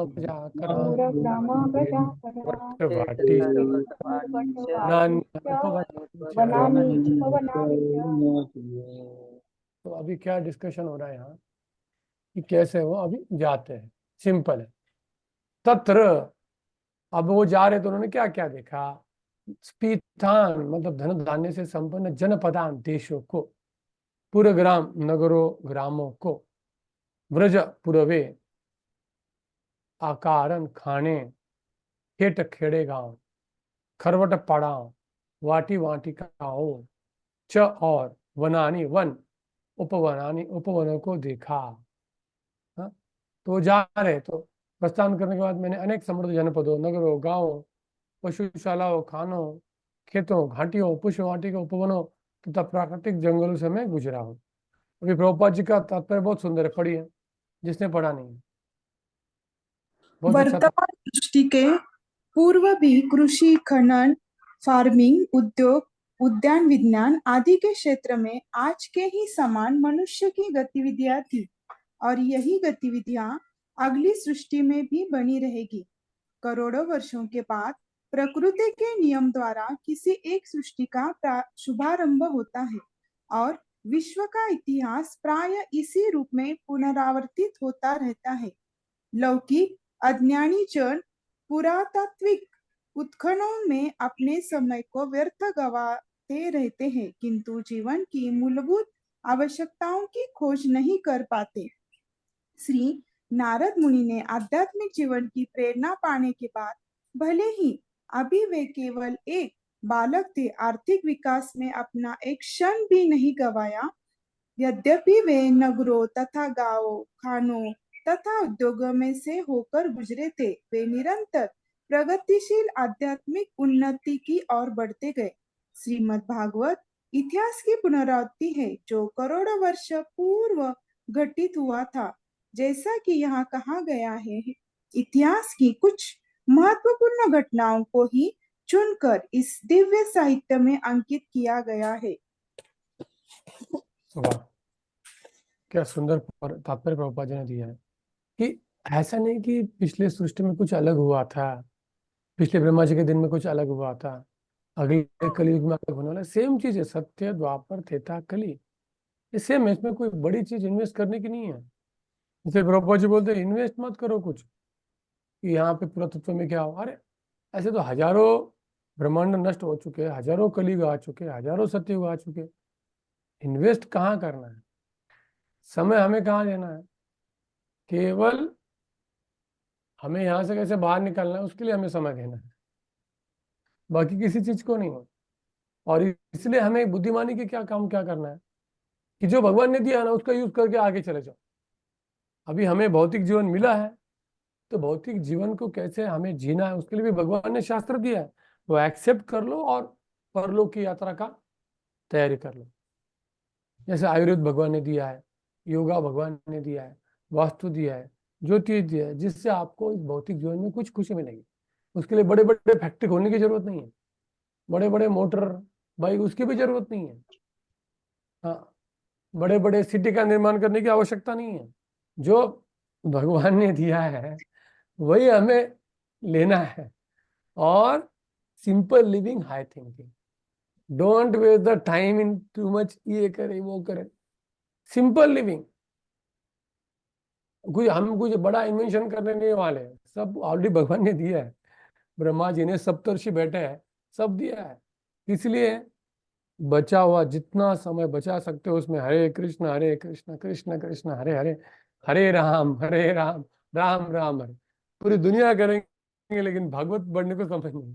[SPEAKER 1] तो अभी क्या डिस्कशन हो रहा है यहाँ कि कैसे वो अभी जाते हैं। सिंपल है। तत्र, अब वो जा रहे तो उन्होंने क्या क्या देखा। स्पीतान मतलब धन धान्य से संपन्न जनपदान देशों को, पुरग्राम नगरों ग्रामों को, व्रज पुरवे आकारन खाने, खेट खेड़े गांव, खरवट पड़ाव, वाटी वाटिकाओं, च और वनानी वन, उपवनानी उपवनों को देखा। हाँ? तो वो जा रहे तो प्रस्थान करने के बाद मैंने अनेक समृद्ध जनपदों, नगरों, गांवों, पशुशालाओं, खानों, खेतों, घाटियों, पुष्प वाटिका, उपवनों तथा प्राकृतिक जंगलों से मैं गुजरा हूँ। अभी प्रभुपाद जी का तात्पर्य बहुत सुंदर है, पढ़िए जिसने पढ़ा नहीं है।
[SPEAKER 9] वर्तमान दृष्टि के पूर्व भी कृषि, खनन, फार्मिंग, उद्योग, उद्यान विज्ञान आदि के क्षेत्र में आज के ही समान मनुष्य की गतिविधियां थी, और यही गतिविधियां अगली सृष्टि में भी बनी रहेगी। करोड़ों वर्षों के बाद प्रकृति के नियम द्वारा किसी एक सृष्टि का शुभारंभ होता है, और विश्व का इतिहास प्राय इसी रूप में पुनरावर्तित होता रहता है। लौकिक अज्ञानी जन पुरातात्विक उत्खननों में अपने समय को व्यर्थ गवाते रहते हैं, किंतु जीवन की मूलभूत आवश्यकताओं की खोज नहीं कर पाते। श्री नारद मुनि ने आध्यात्मिक जीवन की प्रेरणा पाने के बाद भले ही अभी वे केवल एक बालक थे, आर्थिक विकास में अपना एक क्षण भी नहीं गवाया। यद्यपि वे नगरों तथा गांवों, खानों तथा उद्योगों में से होकर गुजरे थे, वे निरंतर प्रगतिशील आध्यात्मिक उन्नति की ओर बढ़ते गए। श्रीमद् भागवत इतिहास की पुनरावृत्ति है जो करोड़ों वर्ष पूर्व घटित हुआ था। जैसा कि यहाँ कहा गया है, इतिहास की कुछ महत्वपूर्ण घटनाओं को ही चुनकर इस दिव्य साहित्य में अंकित किया गया है।
[SPEAKER 1] वाह, क्या सुंदर तात्पर्य प्रभुपाद जी ने दिया है कि ऐसा नहीं कि पिछले सृष्टि में कुछ अलग हुआ था, पिछले ब्रह्मा जी के दिन में कुछ अलग हुआ था, अगले कलयुग में अलग होने वाला। सेम चीज है, सत्य द्वापर त्रेता कली, ये सेम है। इसमें कोई बड़ी चीज इन्वेस्ट करने की नहीं है। जैसे प्रभुपाद जी बोलते हैं इन्वेस्ट मत करो कुछ कि यहाँ पे पुरातत्व में क्या हो। अरे ऐसे तो हजारों ब्रह्मांड नष्ट हो चुके हैं, हजारों कलयुग आ चुके हैं, हजारों सत्ययुग आ चुके हैं। इन्वेस्ट कहाँ करना है, समय हमें कहाँ देना है, केवल हमें यहाँ से कैसे बाहर निकलना है उसके लिए हमें समय देना है, बाकी किसी चीज को नहीं हो। और इसलिए हमें बुद्धिमानी के क्या करना है कि जो भगवान ने दिया है ना उसका यूज करके आगे चले जाओ। अभी हमें भौतिक जीवन मिला है तो भौतिक जीवन को कैसे हमें जीना है उसके लिए भी भगवान ने शास्त्र दिया है, वो एक्सेप्ट कर लो और परलोक की यात्रा का तैयारी कर लो। जैसे आयुर्वेद भगवान ने दिया है, योगा भगवान ने दिया है, वास्तु दिया है, ज्योतिष दिया है, जिससे आपको इस भौतिक जीवन में कुछ खुशी मिलेगी। उसके लिए बड़े बड़े फैक्ट्री खोलने की जरूरत नहीं है, बड़े बड़े मोटर बाइक उसकी भी जरूरत नहीं है, हाँ, बड़े बड़े सिटी का निर्माण करने की आवश्यकता नहीं है। जो भगवान ने दिया है वही हमें लेना है। और simple living, high thinking, don't waste the time in too much ये करे वो करे। सिंपल लिविंग, हम कुछ बड़ा इन्वेंशन करने नहीं वाले, सब ऑलरेडी भगवान ने दिया है। ब्रह्मा जी ने, सप्तर्षि बैठे हैं, सब दिया है। इसलिए बचा हुआ जितना समय बचा सकते हो उसमें हरे कृष्ण कृष्ण कृष्ण हरे हरे, हरे राम राम राम हरे, पूरी दुनिया करेंगे लेकिन भागवत पढ़ने को समय नहीं,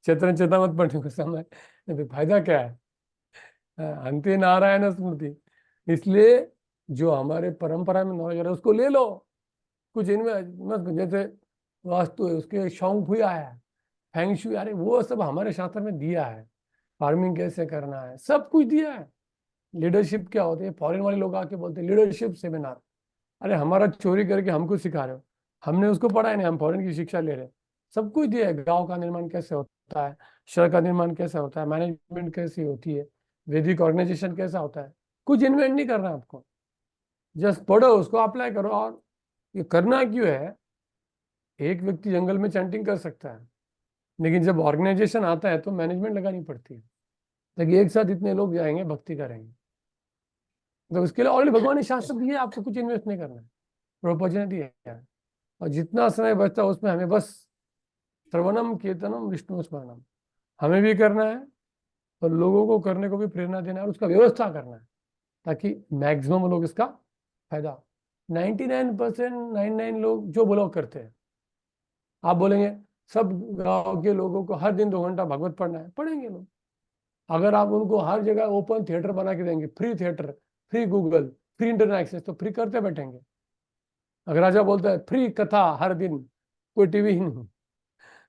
[SPEAKER 1] चैतन्य चेतावत पढ़ने को समय नहीं, फायदा क्या है। अंते नारायण स्मृति। इसलिए जो हमारे परंपरा में नॉलेज है उसको ले लो, कुछ इनमें जैसे वास्तु है उसके शौक हुआ है, फेंग शुई, अरे वो सब हमारे शास्त्र में दिया है। फार्मिंग कैसे करना है सब कुछ दिया है। लीडरशिप क्या होती है, फॉरेन वाले लोग आके बोलते हैं लीडरशिप सेमिनार, अरे हमारा चोरी करके हमको सिखा रहे हो, हमने उसको पढ़ा है नहीं, हम फॉरेन की शिक्षा ले रहे हैं। सब कुछ दिया है, गांव का निर्माण कैसे होता है, शहर का निर्माण कैसे होता है, मैनेजमेंट कैसी होती है, वैदिक ऑर्गेनाइजेशन कैसा होता है। कुछ इन्वेंट नहीं करना आपको, जस्ट पढ़ो, उसको अप्लाई करो। और ये करना क्यों है, एक व्यक्ति जंगल में चैंटिंग कर सकता है लेकिन जब ऑर्गेनाइजेशन आता है तो मैनेजमेंट लगानी पड़ती है, ताकि एक साथ इतने लोग जाएंगे भक्ति करेंगे। तो उसके लिए ऑलरेडी भगवान ने शास्त्र दिया, आपको कुछ इन्वेस्ट नहीं करना है, प्रभुपाद जी ने दिया है। और जितना समय बचता है उसमें हमें बस श्रवणम कीर्तनम विष्णु स्मरणम हमें भी करना है और लोगों को करने को भी प्रेरणा देना है और उसका व्यवस्था करना है ताकि मैक्सिमम लोग इसका फायदा। 99% लोग जो ब्लॉग करते हैं, आप बोलेंगे सब गांव के लोगों को हर दिन 2 घंटा भागवत पढ़ना है, पढ़ेंगे लोग। अगर आप उनको हर जगह ओपन थिएटर बना के देंगे, free theatre, free Google, free internet access, तो फ्री करते बैठेंगे। अगर राजा बोलता है फ्री कथा हर दिन, कोई टीवी ही नहीं,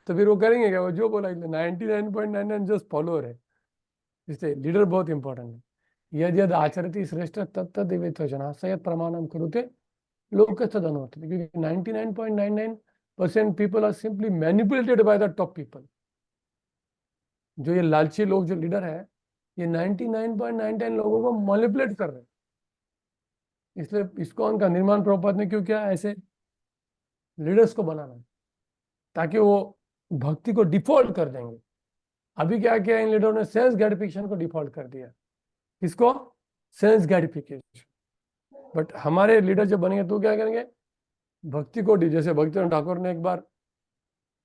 [SPEAKER 1] तो फिर वो करेंगे क्या, वो जो बोला 99.99 जस्ट फॉलोअर है। इसलिए लीडर बहुत इंपॉर्टेंट है। यद यद आचरती श्रेष्ठ तत्त दिव्य जना सयत प्रमाणम करुते लोक सदन होते, क्योंकि 99.99% people are simply manipulated by the top people. जो ये लालची लोग जो लीडर है, ये 99.99 लोगों को मैनिपुलेट कर रहे हैं। इसलिए इस्कॉन का निर्माण प्रभुपाद ने क्यों किया, ऐसे लीडर्स को बनाना ताकि वो भक्ति को डिफॉल्ट कर देंगे। अभी क्या किया इन लीडरों ने, सेंस ग्रेटिफिकेशन को डिफॉल्ट कर दिया। किसको, सेंस ग्रेटिफिकेशन। बट हमारे लीडर जब बनेंगे तो क्या करेंगे, भक्ति को जैसे भक्ति ठाकुर ने एक बार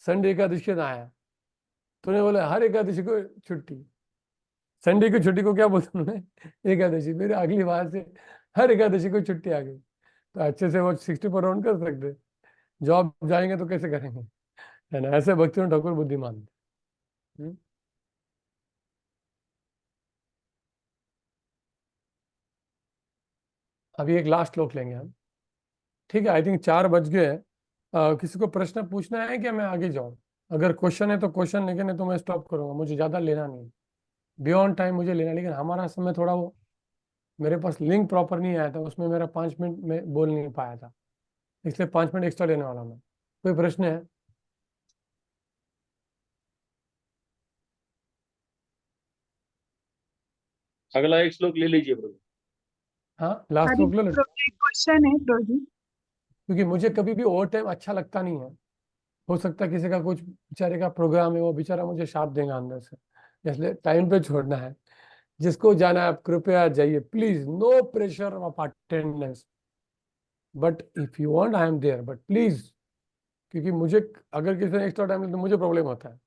[SPEAKER 1] संडे एकादशी के आया तो उन्हें बोला हर एकादशी को छुट्टी, संडे की छुट्टी को क्या बोलते उन्होंने, एकादशी। फिर अगली बार से हर एकादशी को छुट्टी आ गई, तो अच्छे से वो 60 पर राउंड कर सकते। जॉब जाएंगे तो कैसे करेंगे, है ना। ऐसे भक्ति ठाकुर बुद्धिमान थे। अभी एक लास्ट श्लोक लेंगे हम, ठीक है? आई थिंक 4 बज गए हैं। किसी को प्रश्न पूछना है क्या? मैं आगे जाऊं? अगर क्वेश्चन है तो क्वेश्चन, लेकिन नहीं तो मैं स्टॉप करूंगा, मुझे ज़्यादा लेना नहीं, बियॉन्ड टाइम मुझे लेना। लेकिन हमारा समय थोड़ा वो, मेरे पास लिंक प्रॉपर नहीं आया था, उसमें मेरा 5 मिनट में बोल नहीं पाया था, इसलिए 5 मिनट एक्स्ट्रा लेने वाला मैं। कोई प्रश्न है?
[SPEAKER 2] अगला एक श्लोक ले लीजिए प्रभु।
[SPEAKER 1] हाँ, लास्ट
[SPEAKER 9] हरी
[SPEAKER 1] श्लोक लो।
[SPEAKER 9] क्वेश्चन है प्रभु जी।
[SPEAKER 1] क्योंकि मुझे कभी भी ओवर टाइम अच्छा लगता नहीं है। हो सकता है किसी का कुछ बेचारे का प्रोग्राम है, वो बेचारा मुझे शाप देगा अंदर से, इसलिए टाइम पे छोड़ना है। जिसको जाना है आप कृपया जाइए, please, no pressure of attendance, but if you want I am there, but please, क्योंकि मुझे अगर किसी ने एक्स्ट्रा टाइम तो मुझे प्रॉब्लम होता है।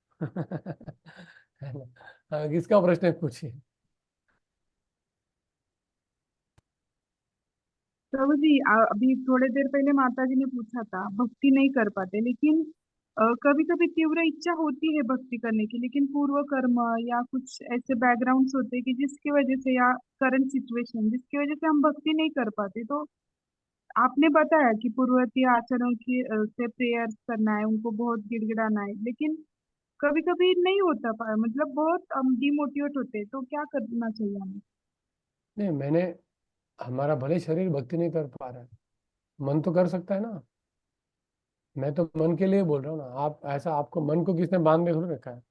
[SPEAKER 1] है ना? हाँ, किसका प्रश्न है, पूछिए।
[SPEAKER 9] प्रभु जी अभी थोड़े देर पहले माता जी ने पूछा था भक्ति नहीं कर पाते, लेकिन कभी कभी तीव्र इच्छा होती है भक्ति करने की, लेकिन पूर्व कर्म या कुछ ऐसे बैकग्राउंड्स होते हैं कि जिसकी वजह से, या करंट सिचुएशन जिसकी वजह से हम भक्ति नहीं कर पाते। तो आपने बताया कि पूर्ववर्ती आचरणों की से प्रेयर्स करना है, उनको बहुत गिड़गिड़ाना है, लेकिन कभी कभी नहीं होता मतलब बहुत हम डिमोटिवेट होते हैं, तो क्या करना चाहिए हमें?
[SPEAKER 1] नहीं, मैंने, हमारा भले शरीर भक्ति नहीं कर पा रहा है, मन तो कर सकता है ना। मैं तो मन के लिए बोल रहा हूँ ना। आप ऐसा, आपको मन को किसने बांध के थोड़ी रखा है?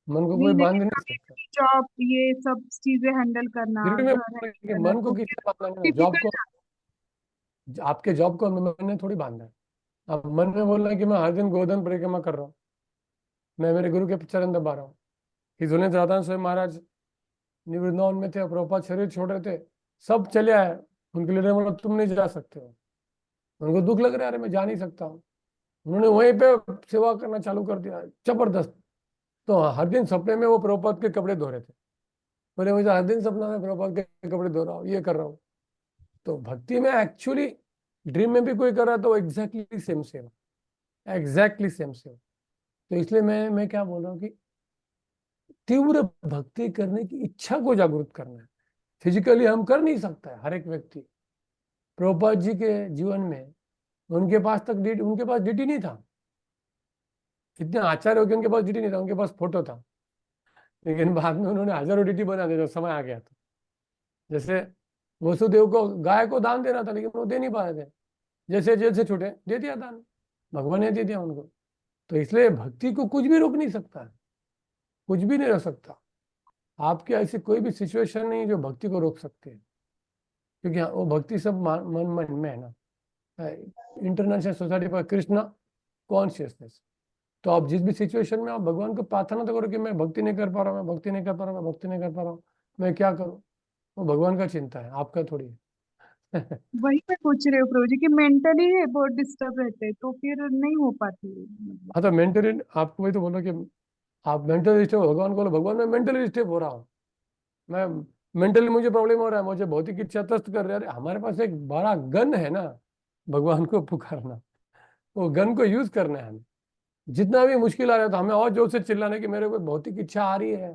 [SPEAKER 1] मन को कोई
[SPEAKER 9] नहीं,
[SPEAKER 1] बांध
[SPEAKER 9] लेकिन
[SPEAKER 1] नहीं
[SPEAKER 9] कभी
[SPEAKER 1] सकता।
[SPEAKER 9] जॉब ये सब चीजें हैंडल करना,
[SPEAKER 1] फिर भी मैं
[SPEAKER 9] घर
[SPEAKER 1] बोल रहा हूँ
[SPEAKER 9] हैंडल
[SPEAKER 1] कि
[SPEAKER 9] करना,
[SPEAKER 1] मन को
[SPEAKER 9] तो
[SPEAKER 1] किसने
[SPEAKER 9] फिर
[SPEAKER 1] बांधना है? जॉब को,
[SPEAKER 9] डिफिकल्ट।
[SPEAKER 1] आपके जॉब को मैंने थोड़ी बांधा है। अब मन में बोल रहा है कि मैं हर दिन गोवर्धन परिक्रमा कर रहा हूँ, मैं मेरे गुरु के चरण दबा रहा हूँ। कि जुनेद राधा स्वयं महाराज निवृंदावन में थे, प्रभुपाद शरीर छोड़ रहे थे, सब चले आए, उनके लिए बोला तुम नहीं जा सकते हो। उनको दुख लग रहा है, अरे मैं जा नहीं सकता हूँ। उन्होंने वहीं पे सेवा करना चालू कर दिया, जबरदस्त। तो हर दिन सपने में वो प्रभुपाद के कपड़े धो रहे थे। बोले मुझे हर दिन सपना में प्रभुपाद के कपड़े धो रहा हूँ, ये कर रहा हूँ। तो भक्ति में एक्चुअली ड्रीम में भी कोई कर रहा है तो exactly same same, exactly same same. तो इसलिए मैं क्या बोल रहा हूँ कि तीव्र भक्ति करने की इच्छा को जागृत करना है। फिजिकली हम कर नहीं सकता है हर एक व्यक्ति। प्रभुपाद जी के जीवन में उनके पास उनके पास डिटी नहीं था। इतने आचार्य हो गए, उनके पास डिटी नहीं था, उनके पास फोटो था। लेकिन बाद में उन्होंने हजारों डिटी बना दी जब समय आ गया था। जैसे वसुदेव को गाय को दान देना था, लेकिन वो दे नहीं पा रहे थे, जैसे जैसे छूटे दे दिया दान, भगवान ने दे दिया उनको। तो इसलिए भक्ति को कुछ भी रोक नहीं सकता है, कुछ भी नहीं रोक सकता। आपकी ऐसी कोई भी सिचुएशन नहीं जो भक्ति को रोक सकती है, क्योंकि वो भक्ति सब मन मन में है ना। International society for Krishna consciousness. तो आप जिस भी सिचुएशन में, आप भगवान को प्रार्थना तो करो कि मैं भक्ति नहीं कर पा रहा हूँ, मैं भक्ति नहीं कर पा रहा हूँ, मैं भक्ति नहीं कर पा रहा हूँ, मैं क्या करूँ? वो भगवान का चिंता है, आपका थोड़ी है।
[SPEAKER 9] वही मैं पूछ रही हूँ प्रभु जी कि मेंटली बहुत डिस्टर्ब रहते हैं, तो फिर नहीं हो पाती है मतलब।
[SPEAKER 1] हाँ, तो मेंटली आपको वही तो बोलो कि आप मेंटली डिस्टर्ब, भगवान को बोलो भगवान मैं मेंटली डिस्टर्ब हो रहा हूँ, मैं मेंटली मुझे प्रॉब्लम हो रहा है, मुझे भौतिक इच्छा त्रस्त कर रहा है। अरे हमारे पास एक बड़ा गन है ना, भगवान को पुकारना, वो गन को यूज करना है हमें। जितना भी मुश्किल आ रहा है तो हमें और जोर से चिल्लाना है कि मेरे को भौतिक इच्छा आ रही है।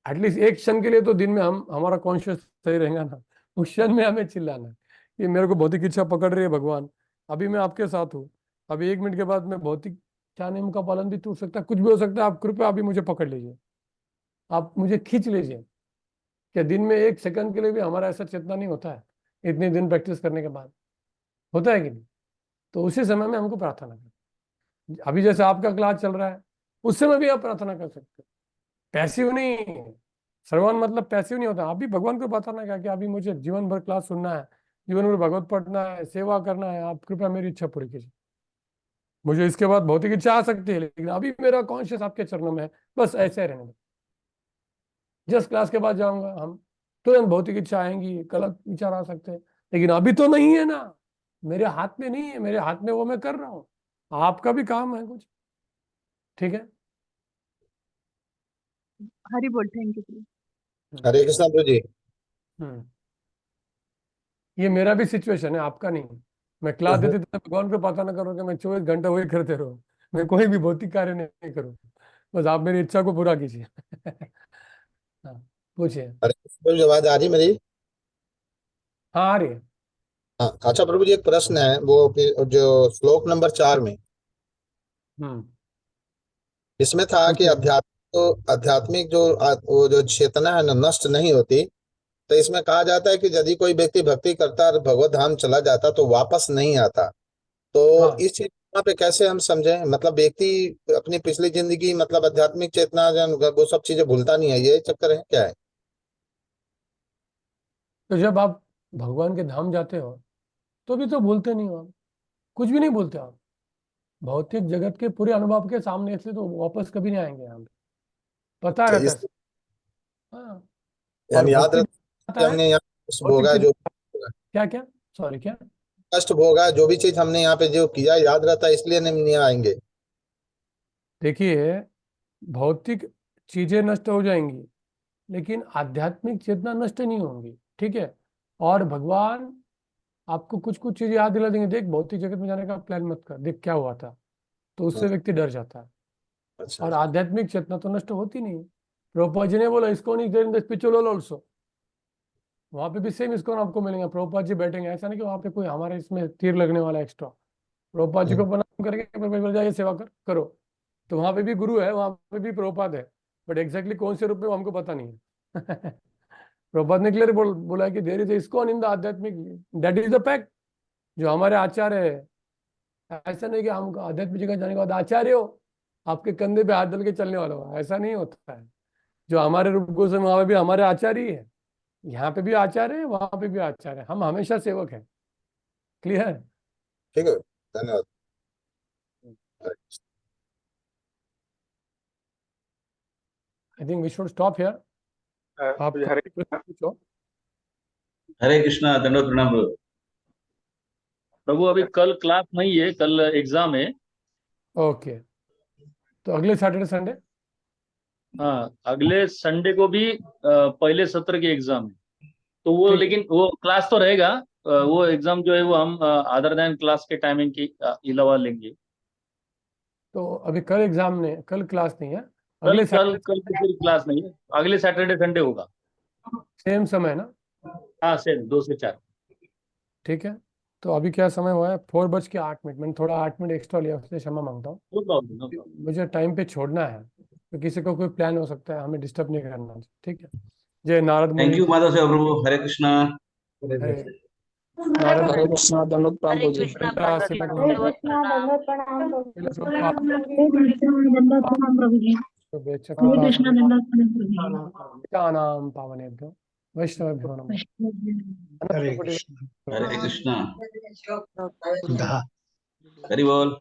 [SPEAKER 1] एटलीस्ट एक क्षण के लिए तो दिन में हम, हमारा कॉन्शियस सही रहेगा ना, उस क्षण में हमें चिल्लाना है कि मेरे को भौतिक इच्छा पकड़ रही है भगवान, अभी मैं आपके साथ हूँ, अभी 1 मिनट के बाद मैं भौतिक इच्छा नियम का पालन भी टूट सकता है, कुछ भी हो सकता है, आप कृपया अभी मुझे पकड़ लीजिए, आप मुझे खींच लीजिए। क्या दिन में 1 सेकंड के लिए भी हमारा ऐसा चेतना नहीं होता है? इतने दिन प्रैक्टिस करने के बाद होता है कि नहीं? तो उसी समय में हमको प्रार्थना करना। अभी जैसे आपका क्लास चल रहा है, उस समय भी आप प्रार्थना कर सकते हो। पैसिव नहीं, श्रवण मतलब पैसिव नहीं होता। अभी भगवान को बताना क्या कि अभी मुझे जीवन भर क्लास सुनना है, जीवन भर भगवत पढ़ना है, सेवा करना है, आप कृपया मेरी इच्छा पूरी कीजिए। मुझे इसके बाद भौतिक इच्छा आ सकती है, लेकिन अभी मेरा कॉन्शियस आपके चरणों में है, बस ऐसे रहने दो। जस्ट क्लास के बाद जाऊंगा, हम तुरंत भौतिक इच्छा आएंगी, गलत विचार आ सकते हैं, लेकिन अभी तो नहीं है ना, मेरे हाथ में नहीं है, मेरे हाथ में वो मैं कर रहा हूँ। आपका भी काम है कुछ, ठीक है?
[SPEAKER 9] हरी बोल, थैंक यू प्रभु।
[SPEAKER 6] हरे कृष्णा प्रभु जी।
[SPEAKER 1] हम्म ये मेरा भी सिचुएशन है, आपका नहीं। मैं क्लास देते थे, भगवान को प्रार्थना करो कि मैं 24 घंटे वही करते रहो, मैं कोई भी भौतिक कार्य नहीं करूँ, बस आप मेरी इच्छा को पूरा कीजिए। हाँ, पूछिए।
[SPEAKER 6] हरे कृष्णा प्रभु जी, आवाज आ रही मेरी?
[SPEAKER 1] हाँ, आ रही है।
[SPEAKER 10] हाँ अच्छा प्रभु जी, एक प्रश्न है, वो जो श्लोक नंबर 4 में
[SPEAKER 1] हम्म
[SPEAKER 10] इसमें था कि
[SPEAKER 1] पूछिए।
[SPEAKER 10] आध्यात्मिक जो वो जो चेतना है ना, नष्ट नहीं होती। तो इसमें कहा जाता है कि यदि कोई व्यक्ति भक्ति करता और भगवत धाम चला जाता तो वापस नहीं आता। तो
[SPEAKER 1] हाँ,
[SPEAKER 10] इस चीज यहाँ पे कैसे हम समझें, मतलब व्यक्ति अपनी पिछली जिंदगी, मतलब आध्यात्मिक चेतना वो सब चीजें भूलता नहीं है, ये चक्कर है क्या है?
[SPEAKER 1] तो जब आप भगवान के धाम जाते हो तो भी तो भूलते नहीं हो आप, कुछ भी नहीं भूलते आप। भौतिक जगत के पूरे अनुभव के सामने से तो वापस कभी नहीं आएंगे हम, पता
[SPEAKER 10] अच्छा,
[SPEAKER 1] रहता
[SPEAKER 10] इस
[SPEAKER 1] है। हाँ। और
[SPEAKER 10] यानी याद
[SPEAKER 1] भक्ति
[SPEAKER 10] रहता है
[SPEAKER 1] आता
[SPEAKER 10] कि
[SPEAKER 1] है
[SPEAKER 10] हमने यहाँ कष्ट
[SPEAKER 1] भौतिक
[SPEAKER 10] भोगा,
[SPEAKER 1] चीज।
[SPEAKER 10] जो
[SPEAKER 1] क्या क्या, सॉरी क्या?
[SPEAKER 10] कष्ट भोगा, जो भी चीज हमने यहाँ पे जो किया याद रहता है, इसलिए हम नहीं आएंगे।
[SPEAKER 1] देखिए, भौतिक चीजें नष्ट हो जाएंगी लेकिन आध्यात्मिक चेतना नष्ट नहीं होंगी, ठीक है। और भगवान आपको कुछ कुछ चीजें याद दिला देंगे, देख भौतिक जगत में जाने का प्लान मत कर, देख क्या हुआ था। तो
[SPEAKER 10] हाँ,
[SPEAKER 1] उससे व्यक्ति डर जाता है।
[SPEAKER 10] अच्छा
[SPEAKER 1] और
[SPEAKER 10] अच्छा।
[SPEAKER 1] आध्यात्मिक चेतना तो नष्ट होती नहीं। प्रभुपाद जी ने बोला ISKCON is there in the spiritual world also. वहां पे भी सेम इस्कॉन आपको मिलेंगे, प्रभुपाद जी बैठेंगे, ऐसा नहीं कि वहां पे कोई हमारे इसमें तीर लगने वाला एक्स्ट्रा। प्रभुपाद जी को प्रणाम करके प्रभुपाद जाइए सेवा करो। तो वहां पे भी गुरु है, वहां पे भी प्रभुपाद है, बट एग्जैक्टली कौन से रूप में वो हमको पता नहीं है। प्रभुपाद ने क्लियर बोला है कि there is ISKCON in the आध्यात्मिक, दैट इज द फैक्ट। जो हमारे आचार्य है, ऐसा नहीं कि हम आध्यात्मिक जगह जाने के बाद आचार्य हो, आपके कंधे पे हाथ डाल के चलने वाला हो, ऐसा नहीं होता है। जो हमारे रूप गोस्वामी वहां पे भी हमारे आचार्य ही है, यहाँ पे भी आचार्य है, वहां पे भी आचार्य है, हम हमेशा सेवक हैं। क्लियर?
[SPEAKER 10] ठीक है, धन्यवाद।
[SPEAKER 1] I think we should stop here. आप
[SPEAKER 11] हरे
[SPEAKER 1] पूछो।
[SPEAKER 11] हरे कृष्णा, दंडवत प्रणाम प्रभु।
[SPEAKER 2] प्रभु अभी कल क्लास नहीं है, कल एग्जाम है।
[SPEAKER 1] ओके, तो अगले सैटरडे संडे।
[SPEAKER 2] हाँ, अगले संडे को भी पहले सत्र की एग्जाम है। तो वो,
[SPEAKER 1] ठीक है,
[SPEAKER 2] लेकिन वो क्लास तो रहेगा। वो एग्जाम जो है वो हम अदर देन क्लास के टाइमिंग की अलावा लेंगे।
[SPEAKER 1] तो अभी कल एग्जाम नहीं, कल क्लास नहीं है।
[SPEAKER 2] कल
[SPEAKER 1] अगले
[SPEAKER 2] कल
[SPEAKER 1] सैटरडे
[SPEAKER 2] कल की फिर क्लास नहीं है, अगले सैटरडे संडे होगा।
[SPEAKER 1] सेम समय ना?
[SPEAKER 2] हाँ, सेम 2 से 4।
[SPEAKER 1] ठीक है। तो अभी क्या समय हुआ है? 4:08। मैंने थोड़ा 8 मिनट एक्स्ट्रा लिया, उससे क्षमा मांगता हूँ।
[SPEAKER 2] No problem, no problem.
[SPEAKER 1] मुझे टाइम पे छोड़ना है, तो किसी को कोई प्लान हो सकता है, हमें डिस्टर्ब नहीं करना। ठीक है। जय नारद
[SPEAKER 11] थैंक
[SPEAKER 1] मुनि।
[SPEAKER 11] यू माधव सेवा प्रभु। हरे कृष्णा।
[SPEAKER 1] हरे नारद
[SPEAKER 6] हरे
[SPEAKER 1] मुनि।
[SPEAKER 6] कृष्णा, दंडवत प्रणाम
[SPEAKER 4] हरे
[SPEAKER 6] प्रभु जी।
[SPEAKER 4] कृष्णा,
[SPEAKER 1] श्रील
[SPEAKER 4] दंडवत
[SPEAKER 1] प्रभुपाद,
[SPEAKER 4] प्रणाम।
[SPEAKER 1] श्रील प्रभुपाद,
[SPEAKER 6] हरे
[SPEAKER 1] बेचकितानंद
[SPEAKER 6] कृष्णा।
[SPEAKER 1] नाम पावनेभ्यो वैष्णवेभ्यो नमः।
[SPEAKER 6] हरे
[SPEAKER 1] अनंत कोटि
[SPEAKER 6] कृष्णा।
[SPEAKER 11] हरे कृष्णा।
[SPEAKER 6] धा
[SPEAKER 11] हरि बोल।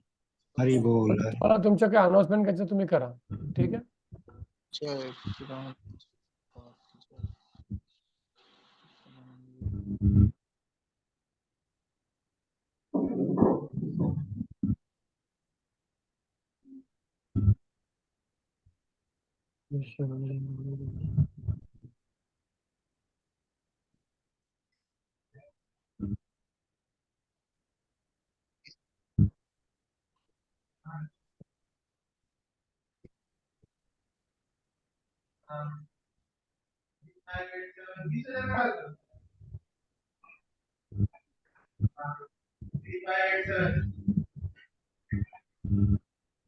[SPEAKER 6] हरि बोल।
[SPEAKER 1] तुम्हाला तुमच्या काय अनाउन्समेंट करायचं तुम्ही करा, ठीक आहे।
[SPEAKER 6] जय श्री राम।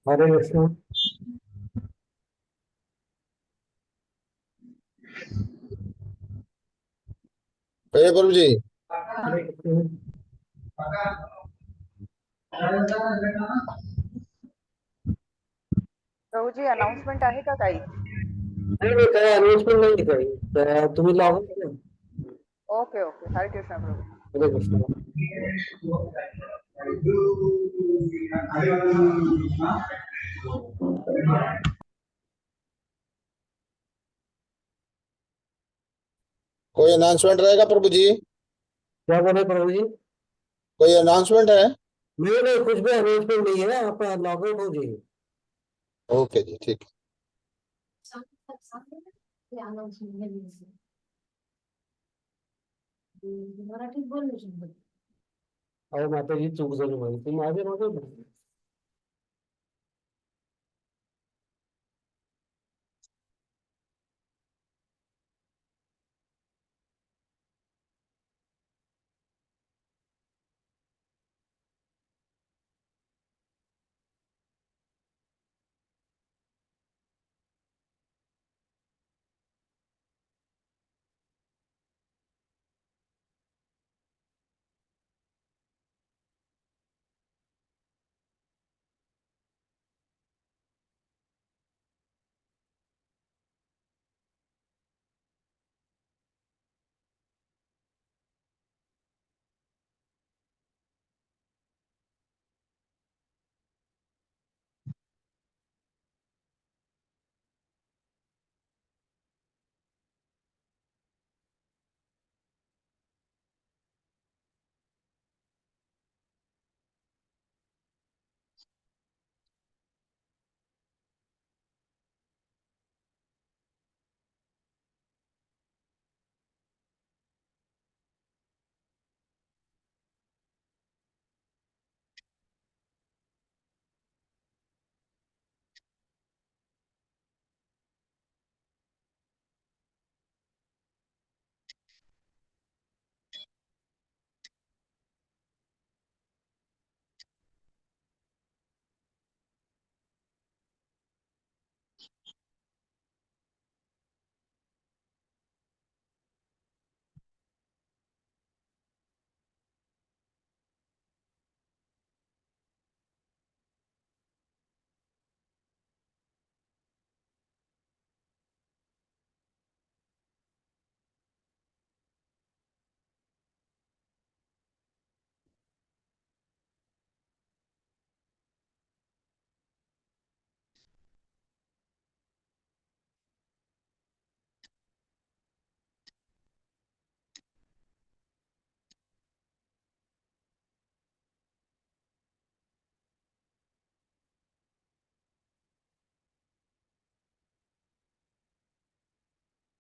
[SPEAKER 6] हरे कृष्णा।
[SPEAKER 10] कहिए प्रभु जी।
[SPEAKER 6] हरे कृष्णा।
[SPEAKER 4] प्रभू जी, अनाउन्समेंट आहे का काही?
[SPEAKER 6] नाही काय अनाउन्समेंट नाही काही, तर तुम्ही लॉग इन.
[SPEAKER 4] ओके ओके, हरे कृष्णा प्रभू।
[SPEAKER 6] हरे कृष्णा.
[SPEAKER 10] कोई अनाउंसमेंट रहेगा प्रभु जी?
[SPEAKER 6] क्या बोले प्रभु जी?
[SPEAKER 10] कोई अनाउंसमेंट है?
[SPEAKER 6] नहीं नहीं, कुछ भी अनाउंसमेंट नहीं है, आप लॉग आउट हो जाइए.
[SPEAKER 10] ओके जी, ठीक है।
[SPEAKER 6] अहो माताजी, चूक झाली माझी, ती माझ्या मागे